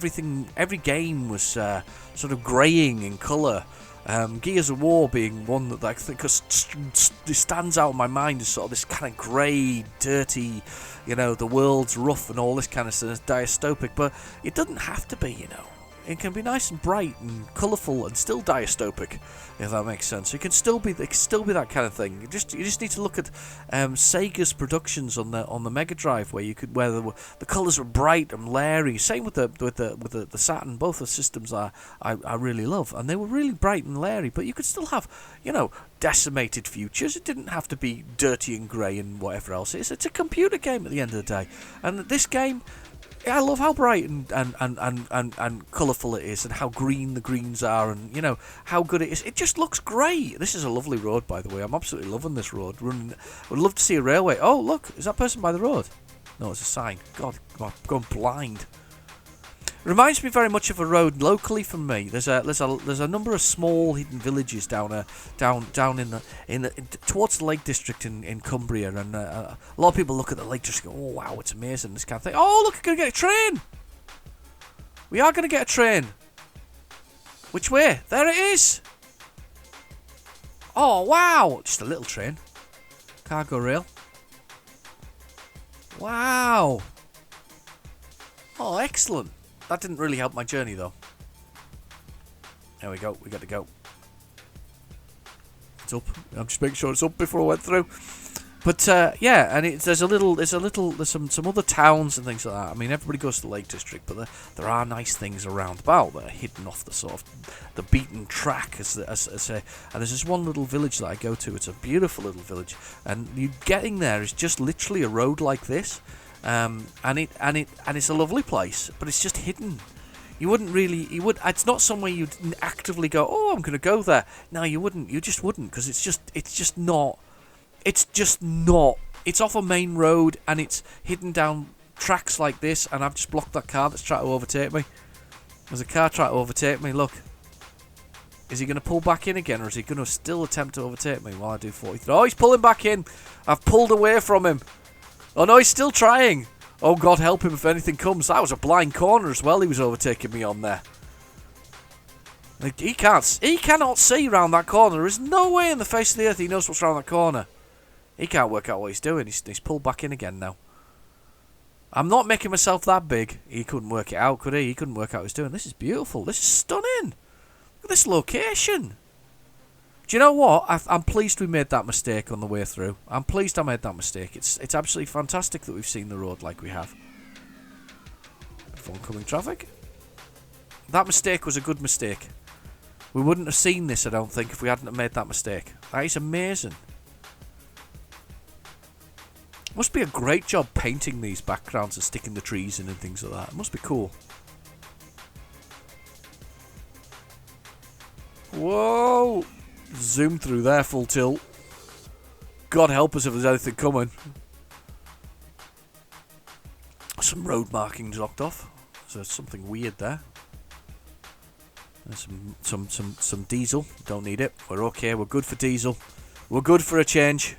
every game was sort of greying in colour. Gears of War being one that I think stands out in my mind as sort of this kind of grey, dirty, the world's rough and all this kind of stuff, dystopic, but it doesn't have to be, it can be nice and bright and colourful and still dystopic, if that makes sense. It can still be that kind of thing. You just need to look at Sega's productions on the Mega Drive, where the colours were bright and leery. Same with the Saturn. Both the systems I really love, and they were really bright and leery. But you could still have, decimated futures. It didn't have to be dirty and grey and whatever else it is. It's a computer game at the end of the day, and this game. I love how bright and colourful it is, and how green the greens are, and how good it is. It just looks great. This is a lovely road, by the way. I'm absolutely loving this road. Would love to see a railway. Oh, look, is that person by the road? No, it's a sign. God, I'm going blind. Reminds me very much of a road locally from me. There's a number of small hidden villages down in the towards the Lake District in Cumbria, and a lot of people look at the Lake District and go, oh wow, it's amazing, this kind of thing. Oh look, we're gonna get a train. We are gonna get a train. Which way? There it is. Oh wow, just a little train. Cargo rail. Wow. Oh, excellent. That didn't really help my journey, though. There we go. We got to go. It's up. I'm just making sure it's up before I went through. But yeah, and there's some other towns and things like that. I mean, everybody goes to the Lake District, but there are nice things around about that are hidden off the sort of the beaten track, as say. And there's this one little village that I go to. It's a beautiful little village, and you getting there is just literally a road like this. And it's a lovely place, but it's just hidden. It's not somewhere you'd actively go, oh, I'm going to go there. No, you wouldn't. You just wouldn't, because it's just not. It's off a main road, and it's hidden down tracks like this, and I've just blocked that car that's trying to overtake me. There's a car trying to overtake me, look. Is he going to pull back in again, or is he going to still attempt to overtake me while I do 43? Oh, he's pulling back in. I've pulled away from him. Oh no, he's still trying. Oh God, help him if anything comes. That was a blind corner as well he was overtaking me on there. He cannot see round that corner. There is no way in the face of the earth he knows what's round that corner. He can't work out what he's doing. He's pulled back in again now. I'm not making myself that big. He couldn't work it out, could he? He couldn't work out what he's doing. This is beautiful. This is stunning. Look at this location. Do you know what? I'm pleased we made that mistake on the way through. I'm pleased I made that mistake. It's absolutely fantastic that we've seen the road like we have. Oncoming traffic. That mistake was a good mistake. We wouldn't have seen this, I don't think, if we hadn't have made that mistake. That is amazing. Must be a great job painting these backgrounds and sticking the trees in and things like that. It must be cool. Whoa! Zoom through there, full tilt. God help us if there's anything coming. Some road markings locked off. So there's something weird there. There's some diesel. Don't need it. We're okay. We're good for diesel. We're good for a change.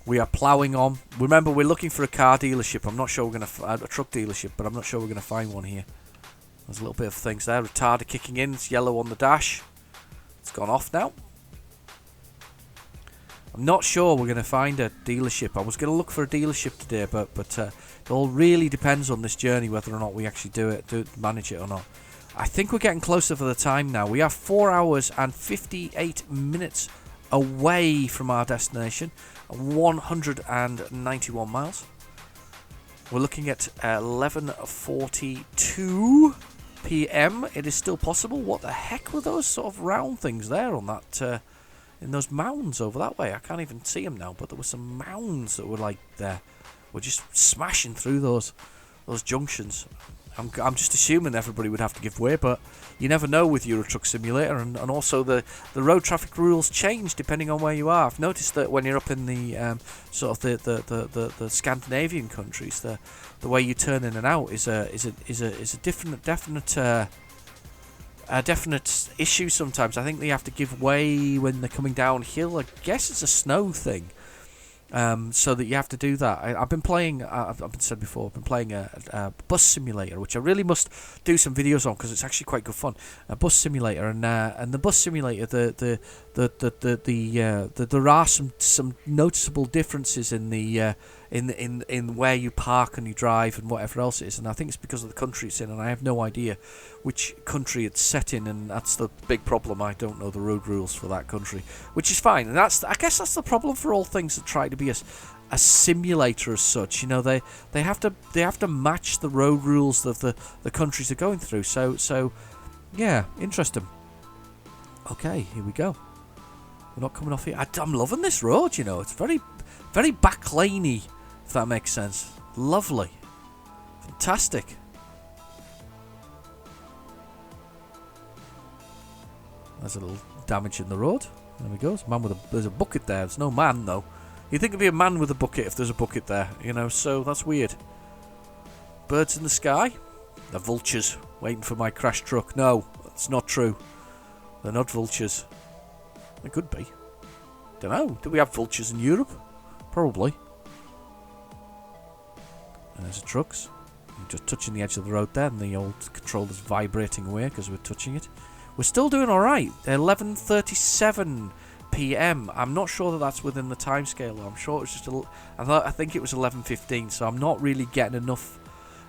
We are ploughing on. Remember, we're looking for a car dealership. I'm not sure we're going to find a truck dealership, but I'm not sure we're going to find one here. There's a little bit of things there. Retarder kicking in. It's yellow on the dash. It's gone off now. I'm not sure we're going to find a dealership. I was going to look for a dealership today, but it all really depends on this journey whether or not we actually manage it or not. I think we're getting closer for the time now. We are 4 hours and 58 minutes away from our destination, 191 miles. We're looking at 11:42 p.m. It is still possible. What the heck were those sort of round things there on that, in those mounds over that way? I can't even see them now, but there were some mounds that were like there. We're just smashing through those junctions. I'm just assuming everybody would have to give way, but you never know with Euro Truck Simulator, and also the road traffic rules change depending on where you are. I've noticed that when you're up in the sort of the Scandinavian countries, the way you turn in and out is a definite issue sometimes. I think they have to give way when they're coming downhill. I guess it's a snow thing. So that you have to do that. I've been playing, I've been said before, I've been playing a bus simulator, which I really must do some videos on because it's actually quite good fun. A bus simulator, and the bus simulator, there are some noticeable differences in the in where you park and you drive and whatever else it is. And I think it's because of the country it's in, and I have no idea which country it's set in, and that's the big problem. I don't know the road rules for that country, which is fine. And I guess that's the problem for all things that try to be a simulator as such. You know, they have to match the road rules of the countries they're going through. So yeah, interesting. Okay, here we go. We're not coming off here. I'm loving this road, you know. It's very, very backlaney, if that makes sense. Lovely. Fantastic. There's a little damage in the road. There we go. There's a bucket there. There's no man, though. You'd think it'd be a man with a bucket if there's a bucket there, you know, so that's weird. Birds in the sky. They're vultures waiting for my crashed truck. No, that's not true. They're not vultures. They could be. Don't know. Do we have vultures in Europe? Probably. And there's the trucks. I'm just touching the edge of the road there, and the old controller's vibrating away because we're touching it. We're still doing all right. 11:37 p.m. I'm not sure that that's within the timescale. I'm sure it's just I think it was 11:15. So I'm not really getting enough.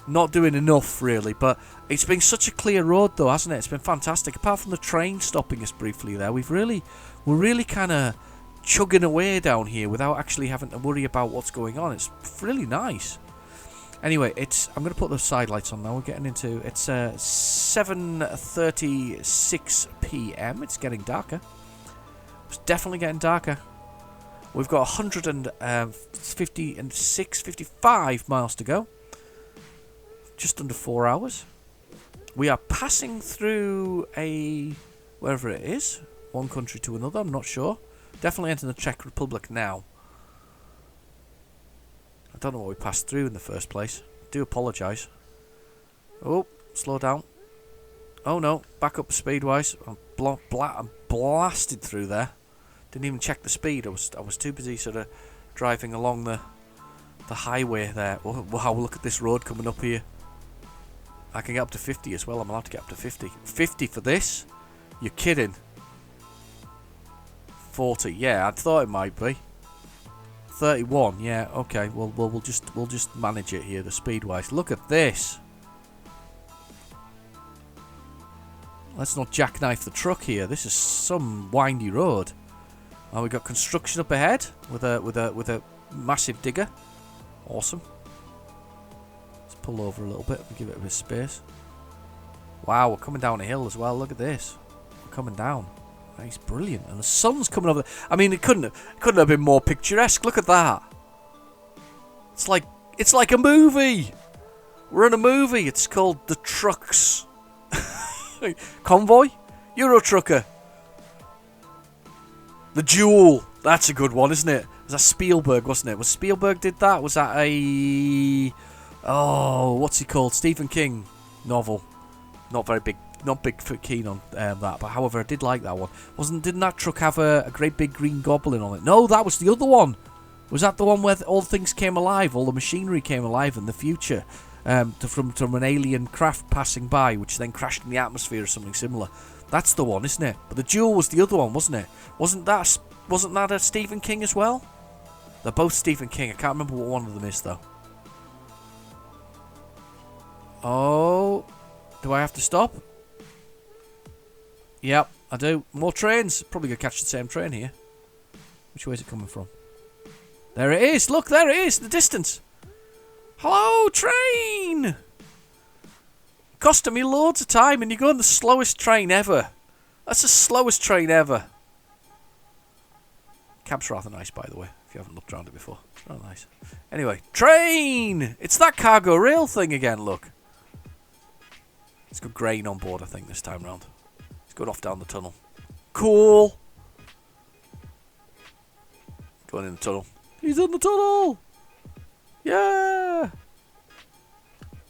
Not doing enough, really, but it's been such a clear road, though, hasn't it? It's been fantastic. Apart from the train stopping us briefly there, we're really kind of chugging away down here without actually having to worry about what's going on. It's really nice. Anyway, I'm going to put the side lights on now. We're getting into it's 7:36 p.m. It's getting darker. It's definitely getting darker. We've got 55 miles to go. Just under 4 hours. We are passing through wherever it is, one country to another, I'm not sure. Definitely entering the Czech Republic now. I don't know what we passed through in the first place. I do apologise. Oh, slow down. Oh no, back up speed-wise. I'm blasted through there. Didn't even check the speed. I was too busy sort of driving along the highway there. Wow, look at this road coming up here. I can get up to 50 as well. I'm allowed to get up to 50. 50 for this? You're kidding. 40. Yeah, I thought it might be. 31. Yeah. Okay. Well, we'll just manage it here, the speed-wise. Look at this. Let's not jackknife the truck here. This is some windy road. Oh, we got construction up ahead with a massive digger. Awesome. Pull over a little bit and give it a bit of space. Wow, we're coming down a hill as well. Look at this. We're coming down. It's brilliant. And the sun's coming over. I mean, it couldn't have been more picturesque. Look at that. It's like a movie. We're in a movie. It's called The Trucks. Convoy? Euro Trucker. The Duel. That's a good one, isn't it? Was that Spielberg, wasn't it? Was Spielberg did that? Was that a... Oh, what's he called? Stephen King novel. Not very big, not big keen on that, but however, I did like that one. Didn't that truck have a great big green goblin on it? No, that was the other one. Was that the one where all things came alive, all the machinery came alive in the future, from an alien craft passing by, which then crashed in the atmosphere or something similar? That's the one, isn't it? But the Duel was the other one, wasn't it? Wasn't that a Stephen King as well? They're both Stephen King. I can't remember what one of them is though. Oh, do I have to stop? Yep, I do. More trains. Probably going to catch the same train here. Which way is it coming from? There it is. Look, there it is. The distance. Hello, train. Costing me loads of time, and you're going the slowest train ever. That's the slowest train ever. Cab's rather nice, by the way, if you haven't looked around it before. It's rather nice. Anyway, train. It's that cargo rail thing again, look. It's got grain on board, I think, this time round. It's going off down the tunnel. Cool. Going in the tunnel. He's in the tunnel. Yeah.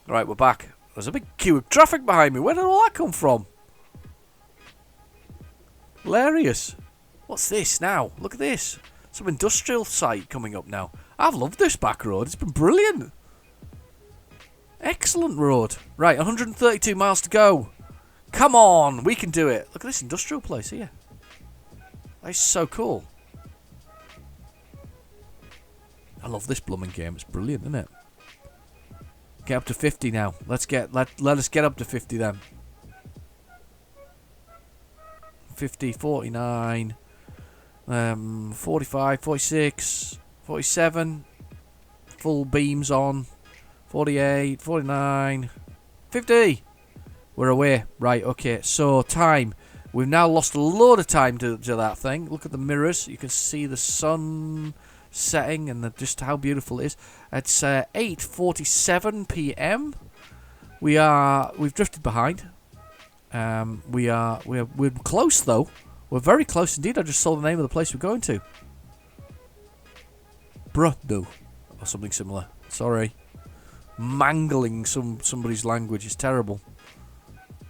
Right, we're back. There's a big queue of traffic behind me. Where did all that come from? Hilarious. What's this now? Look at this. Some industrial site coming up now. I've loved this back road. It's been brilliant. Excellent road. Right, 132 miles to go. Come on, we can do it. Look at this industrial place here. That's so cool. I love this blooming game. It's brilliant, isn't it? Get up to 50 now. Let us get up to 50 then. 50, 49, 45, 46, 47. Full beams on. 48, 49, 50. We're away. Right, okay. So, time. We've now lost a load of time to that thing. Look at the mirrors. You can see the sun setting and just how beautiful it is. It's 8:47 p.m. We've drifted behind. We're close though. We're very close indeed. I just saw the name of the place we're going to. Brno or something similar. Sorry, mangling somebody's language is terrible.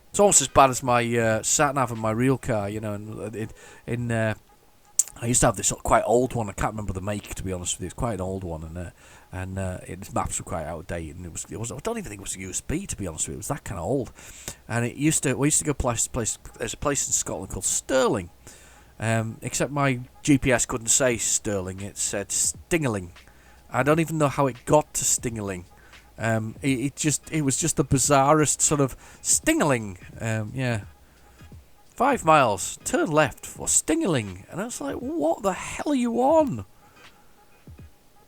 It's almost as bad as my sat nav in my real car, you know. I used to have this quite old one. I can't remember the make, to be honest with you. It's quite an old one, and its maps were quite out of date. And it was. I don't even think it was USB, to be honest with you. It was that kind of old. And we used to go place. There's a place in Scotland called Stirling, except my GPS couldn't say Stirling. It said Stingerling. I don't even know how it got to Stingerling. It was just the bizarrest sort of Stingerling. Yeah. 5 miles, turn left for Stingerling. And I was like, what the hell are you on?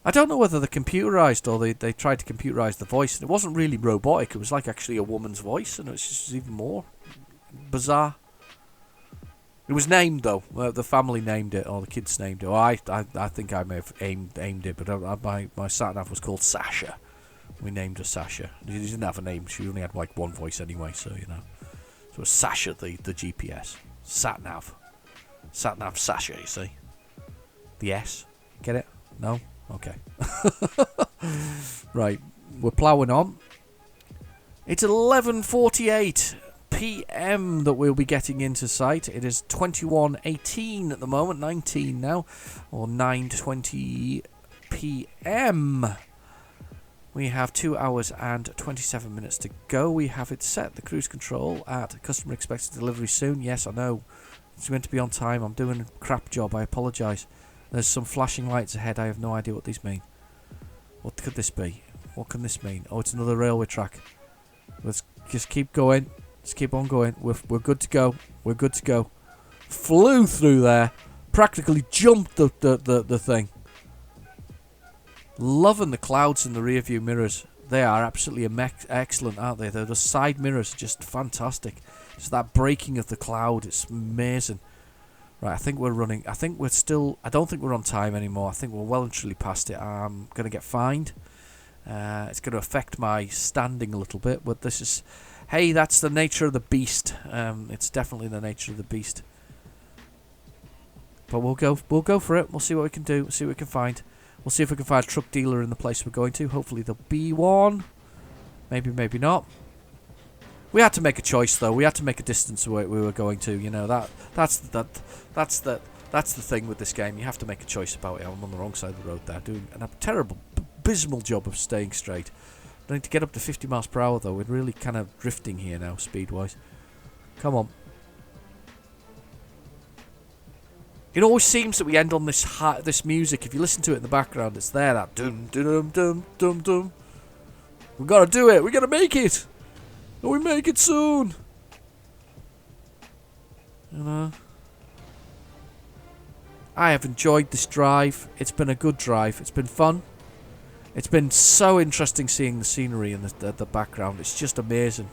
I don't know whether they're computerised or they tried to computerise the voice. And it wasn't really robotic. It was like actually a woman's voice. And it was just even more bizarre. It was named, though. The family named it, or the kids named it. Or I think I may have aimed it, but my sat-nav was called Sasha. We named her Sasha. She didn't have a name. She only had like one voice anyway, so, you know. So it was Sasha, the GPS. Sat-nav. Sat-nav Sasha, you see. The S. Get it? No? Okay. Right. We're ploughing on. It's 11:48 p.m. that we'll be getting into sight. It is 21:18 at the moment. 19 now. Or 9:20 p.m. We have 2 hours and 27 minutes to go. We have it set, the cruise control, at customer expected delivery soon. Yes, I know. It's meant to be on time. I'm doing a crap job. I apologise. There's some flashing lights ahead. I have no idea what these mean. What could this be? What can this mean? Oh, it's another railway track. Let's just keep going. Let's keep on going. We're good to go. We're good to go. Flew through there. Practically jumped the thing. Loving the clouds in the rear view mirrors. They are absolutely excellent, aren't they? The side mirrors are just fantastic. Just that breaking of the cloud, it's amazing. Right, I think we're running. I think we're still. I don't think we're on time anymore. I think we're well and truly past it. I'm going to get fined. It's going to affect my standing a little bit, but this is. Hey, that's the nature of the beast. It's definitely the nature of the beast. But we'll go for it. We'll see what we can do. We'll see what we can find. We'll see if we can find a truck dealer in the place we're going to. Hopefully there'll be one. Maybe, maybe not. We had to make a choice, though. We had to make a distance we were going to. You know, that's the thing with this game. You have to make a choice about it. I'm on the wrong side of the road there, doing a terrible, abysmal job of staying straight. I need to get up to 50 miles per hour, though. We're really kind of drifting here now, speed-wise. Come on. It always seems that we end on this music. If you listen to it in the background, it's there. That dum dum dum dum dum. We gotta do it. We gotta make it. And we make it soon. You know. I have enjoyed this drive. It's been a good drive. It's been fun. It's been so interesting seeing the scenery in the background. It's just amazing.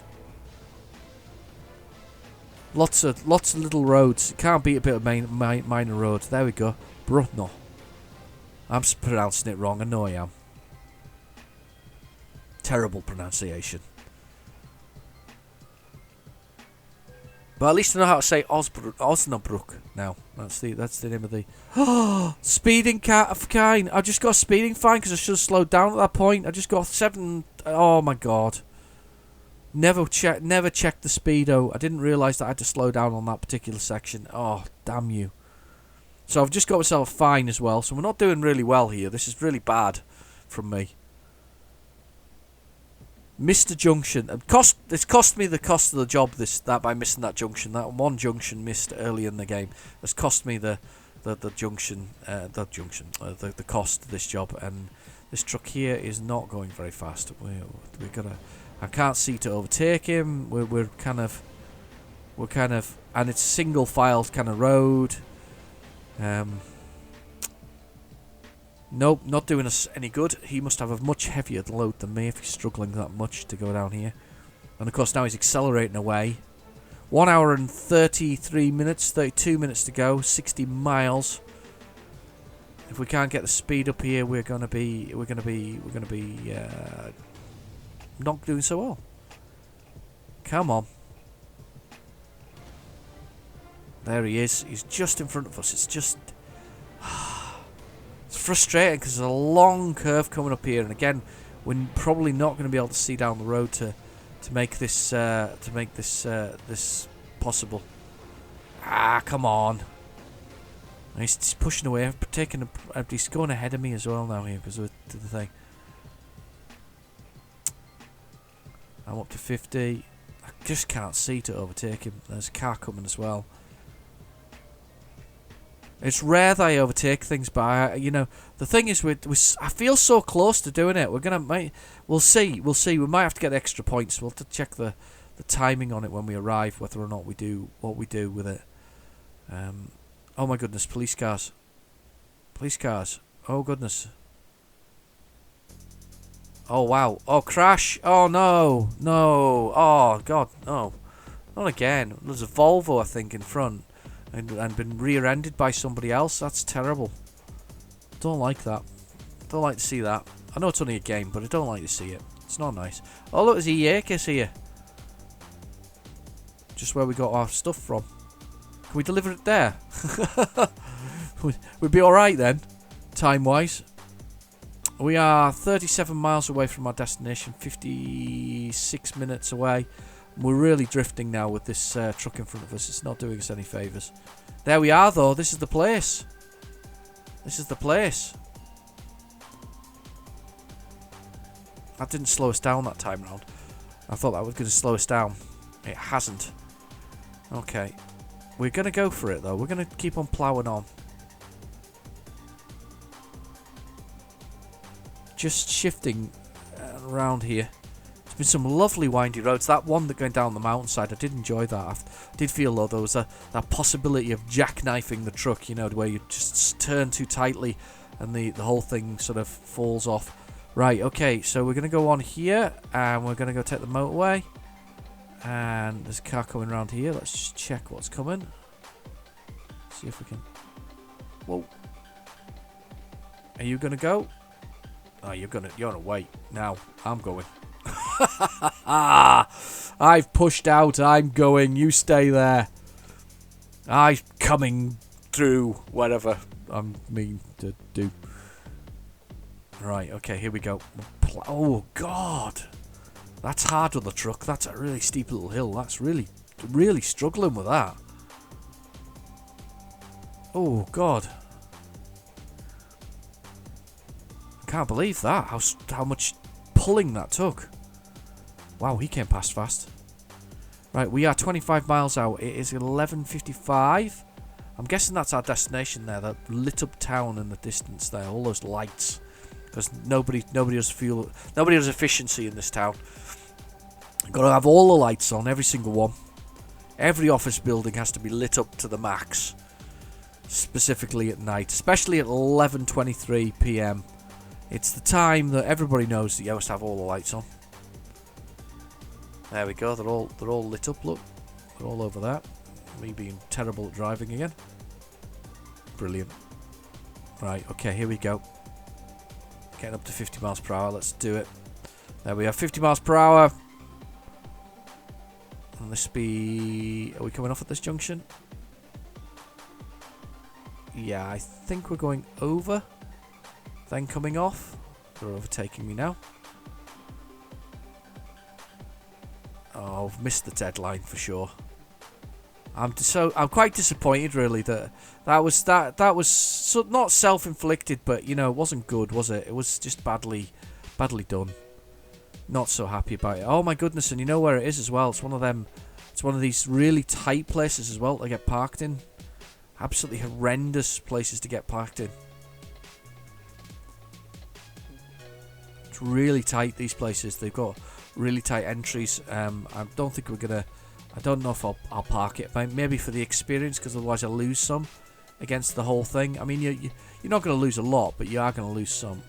Lots of little roads. You can't beat a bit of minor roads. There we go. Brno. I'm pronouncing it wrong. I know I am. Terrible pronunciation. But at least I know how to say Osnabrück now. That's the name of the... Speeding fine. I just got a speeding fine because I should have slowed down at that point. I just got 7... Oh my god. Never checked the speedo. I didn't realise that I had to slow down on that particular section. Oh, damn you. So I've just got myself a fine as well. So we're not doing really well here. This is really bad from me. Missed a junction. It's cost me the cost of the job that by missing that junction. That one junction missed early in the game has cost me the cost of this job, and This truck here is not going very fast. We gotta. I can't see to overtake him. We're kind of, and it's single file kind of road. Nope, not doing us any good. He must have a much heavier load than me if he's struggling that much to go down here. And of course now he's accelerating away. 1 hour and 33 minutes, 32 minutes to go, 60 miles. If we can't get the speed up here, we're gonna be not doing so well. Come on. There he is. He's just in front of us. It's just it's frustrating because there's a long curve coming up here, and again, we're probably not going to be able to see down the road to make this this possible. Ah, come on. He's pushing away, he's going ahead of me as well now here because of the thing. I'm up to 50. I just can't see to overtake him. There's a car coming as well. It's rare that I overtake things, but the thing is, I feel so close to doing it. We'll see. We might have to get extra points. We'll have to check the timing on it when we arrive, whether or not we do what we do with it. Oh my goodness, police cars. Police cars. Oh goodness. Oh wow. Oh, crash. Oh no. No. Oh god, no. Not again. There's a Volvo, I think, in front. And been rear-ended by somebody else. That's terrible. Don't like that. Don't like to see that. I know it's only a game, but I don't like to see it. It's not nice. Oh look, there's a Yakis here. Just where we got our stuff from. Can we deliver it there? We'd be alright then, time-wise. We are 37 miles away from our destination, 56 minutes away. We're really drifting now with this truck in front of us. It's not doing us any favours. There we are, though. This is the place. This is the place. That didn't slow us down that time round. I thought that was going to slow us down. It hasn't. Okay. We're going to go for it, though. We're going to keep on ploughing on. Just shifting around here. There's been some lovely windy roads. That one that going down the mountainside, I did enjoy that. I did feel, though, there was that possibility of jackknifing the truck, where you just turn too tightly and the whole thing sort of falls off. Right, okay, so we're going to go on here, and we're going to go take the motorway. And there's a car coming around here. Let's just check what's coming. See if we can... Whoa. Are you going to go? Oh, you're going to wait. Now, I'm going. I've pushed out. I'm going. You stay there. I'm coming through whatever I mean to do. Right, okay, here we go. Oh, God. That's hard on the truck. That's a really steep little hill. That's really, really struggling with that. Oh, God. I can't believe that. How much pulling that took. Wow, he came past fast. Right, we are 25 miles out. It is 11:55. I'm guessing that's our destination there. That lit up town in the distance there. All those lights. Because nobody has fuel. Nobody has efficiency in this town. Got to have all the lights on, every single one. Every office building has to be lit up to the max. Specifically at night, especially at 11:23 p.m. It's the time that everybody knows that you must have all the lights on. There we go. They're all lit up. Look, they're all over that. Me being terrible at driving again. Brilliant. Right. Okay. Here we go. Getting up to 50 miles per hour. Let's do it. There we are. 50 miles per hour. And this be... Are we coming off at this junction? Yeah, I think we're going over. Then coming off. They're overtaking me now. Oh, I've missed the deadline for sure. I'm quite disappointed really that was not self-inflicted, but it wasn't good, was it? It was just badly done. Not so happy about it. Oh my goodness, and you know where it is as well. It's one of them. It's one of these really tight places as well to get parked in. Absolutely horrendous places to get parked in. It's really tight, these places. They've got really tight entries. I don't think we're gonna. I don't know if I'll park it. Maybe for the experience, because otherwise I'll lose some against the whole thing. I mean, you're not going to lose a lot, but you are going to lose some.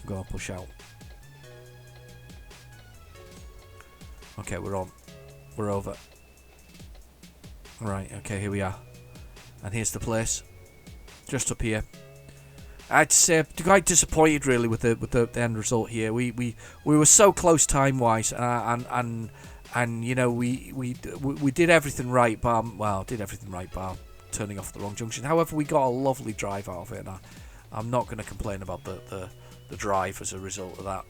Go on, push out. Okay, we're on. We're over. Right, okay, here we are. And here's the place. Just up here. I'd say quite disappointed really with the end result here. We were so close time wise, and you know we did everything right, but did everything right, but turning off the wrong junction. However, we got a lovely drive out of it, and I'm not going to complain about the drive as a result of that.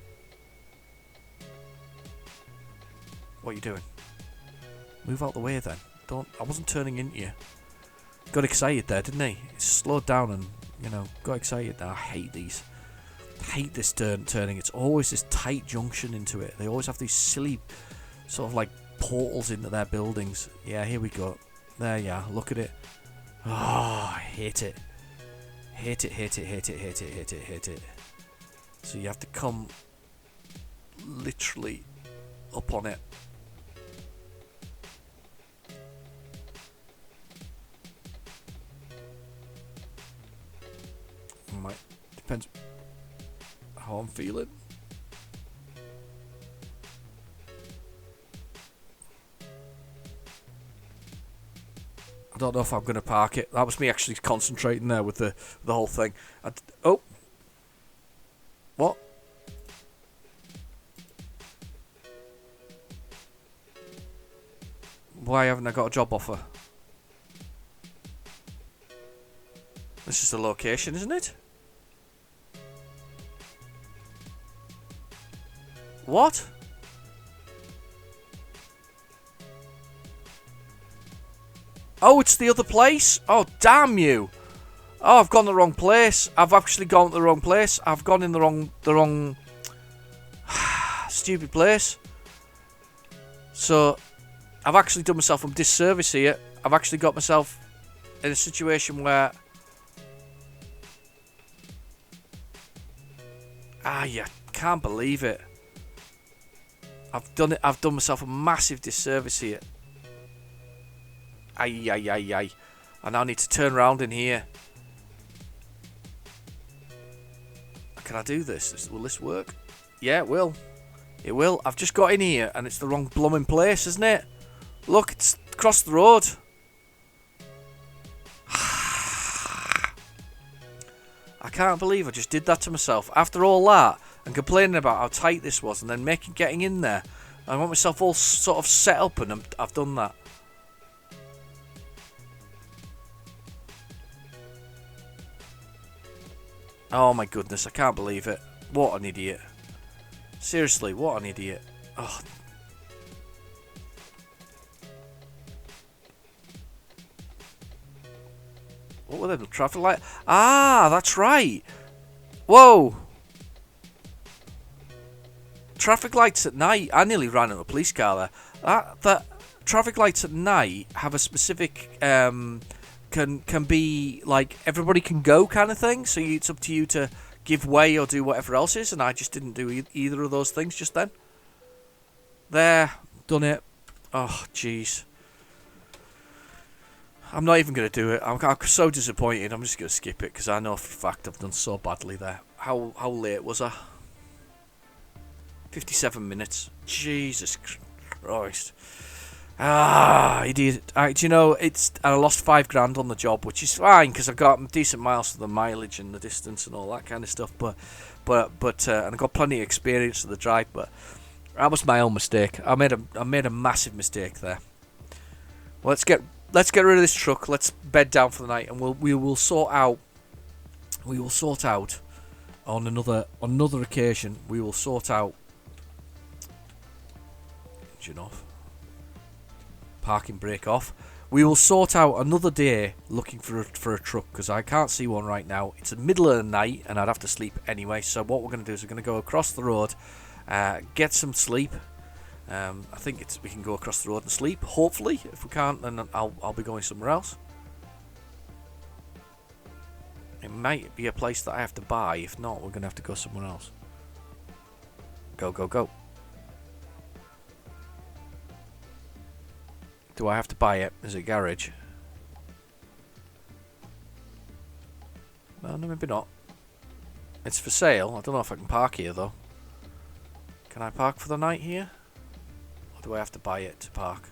What are you doing? Move out the way then. I wasn't turning into you. Got excited there, didn't he? He slowed down and, you know, got excited. I hate these. I hate this turning. It's always this tight junction into it. They always have these silly sort of like portals into their buildings. Yeah, here we go. There you are. Look at it. Oh, I hate it. Hate it, hate it, hate it, hate it, hate it, hate it. So you have to come literally up on it. Depends how I'm feeling. I don't know if I'm going to park it. That was me actually concentrating there with the whole thing. Oh. What? Why haven't I got a job offer? This is the location, isn't it? What? Oh, it's the other place? Oh, damn you. Oh, I've gone the wrong place. I've actually gone to the wrong place. I've gone in the wrong stupid place. So, I've actually done myself a disservice here. I've actually got myself in a situation where you can't believe it. I've done myself a massive disservice here. Aye. I now need to turn around in here. Can I do this? Will this work? Yeah, it will. It will. I've just got in here and it's the wrong blooming place, isn't it? Look, it's across the road. I can't believe I just did that to myself. After all that, and complaining about how tight this was, and then getting in there, I want myself all sort of set up, and I've done that. Oh my goodness, I can't believe it. What an idiot. Seriously, what an idiot. Oh. What were they? The traffic light? Ah, that's right. Whoa. Traffic lights at night. I nearly ran into a police car there. That traffic lights at night have a specific can be like everybody can go kind of thing. So it's up to you to give way or do whatever else is. And I just didn't do either of those things just then. There, done it. Oh, jeez. I'm not even going to do it. I'm so disappointed. I'm just going to skip it because I know for a fact I've done so badly there. How late was I? 57 minutes. Jesus Christ. Idiot. Do you know, I lost $5,000 on the job, which is fine because I've got decent miles for the mileage and the distance and all that kind of stuff. But and I got plenty of experience of the drive. But that was my own mistake. I made a massive mistake there. Well, let's get rid of this truck. Let's bed down for the night, and we will sort out on another occasion. We will sort out. Engine off. Parking brake off. We will sort out another day looking for a truck because I can't see one right now. It's the middle of the night and I'd have to sleep anyway. So what we're going to do is we're going to go across the road, get some sleep. I think we can go across the road and sleep. Hopefully, if we can't, then I'll be going somewhere else. It might be a place that I have to buy. If not, we're going to have to go somewhere else. Go, go, go. Do I have to buy it? Is it garage? No, maybe not. It's for sale. I don't know if I can park here, though. Can I park for the night here? Or do I have to buy it to park?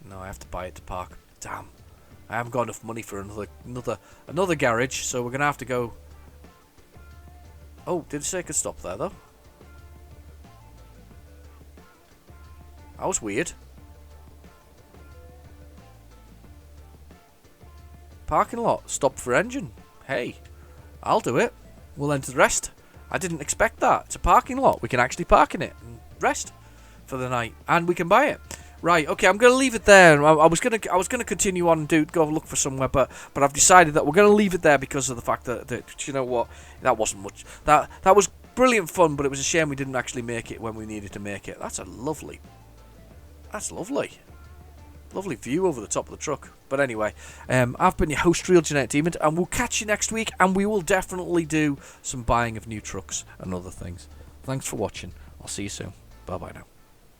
No, I have to buy it to park. Damn. I haven't got enough money for another garage, so we're going to have to go... Oh, did it say I could stop there, though? That was weird. Parking lot. Stop for engine. Hey, I'll do it. We'll enter the rest. I didn't expect that. It's a parking lot. We can actually park in it and rest for the night, and we can buy it. Right. Okay. I'm gonna leave it there. I was gonna continue on and go look for somewhere, but I've decided that we're gonna leave it there because of the fact that you know what, that wasn't much. That was brilliant fun, but it was a shame we didn't actually make it when we needed to make it. That's lovely. Lovely view over the top of the truck. But anyway, I've been your host, Real Genetic Demon, and we'll catch you next week, and we will definitely do some buying of new trucks and other things. Thanks for watching. I'll see you soon. Bye-bye now.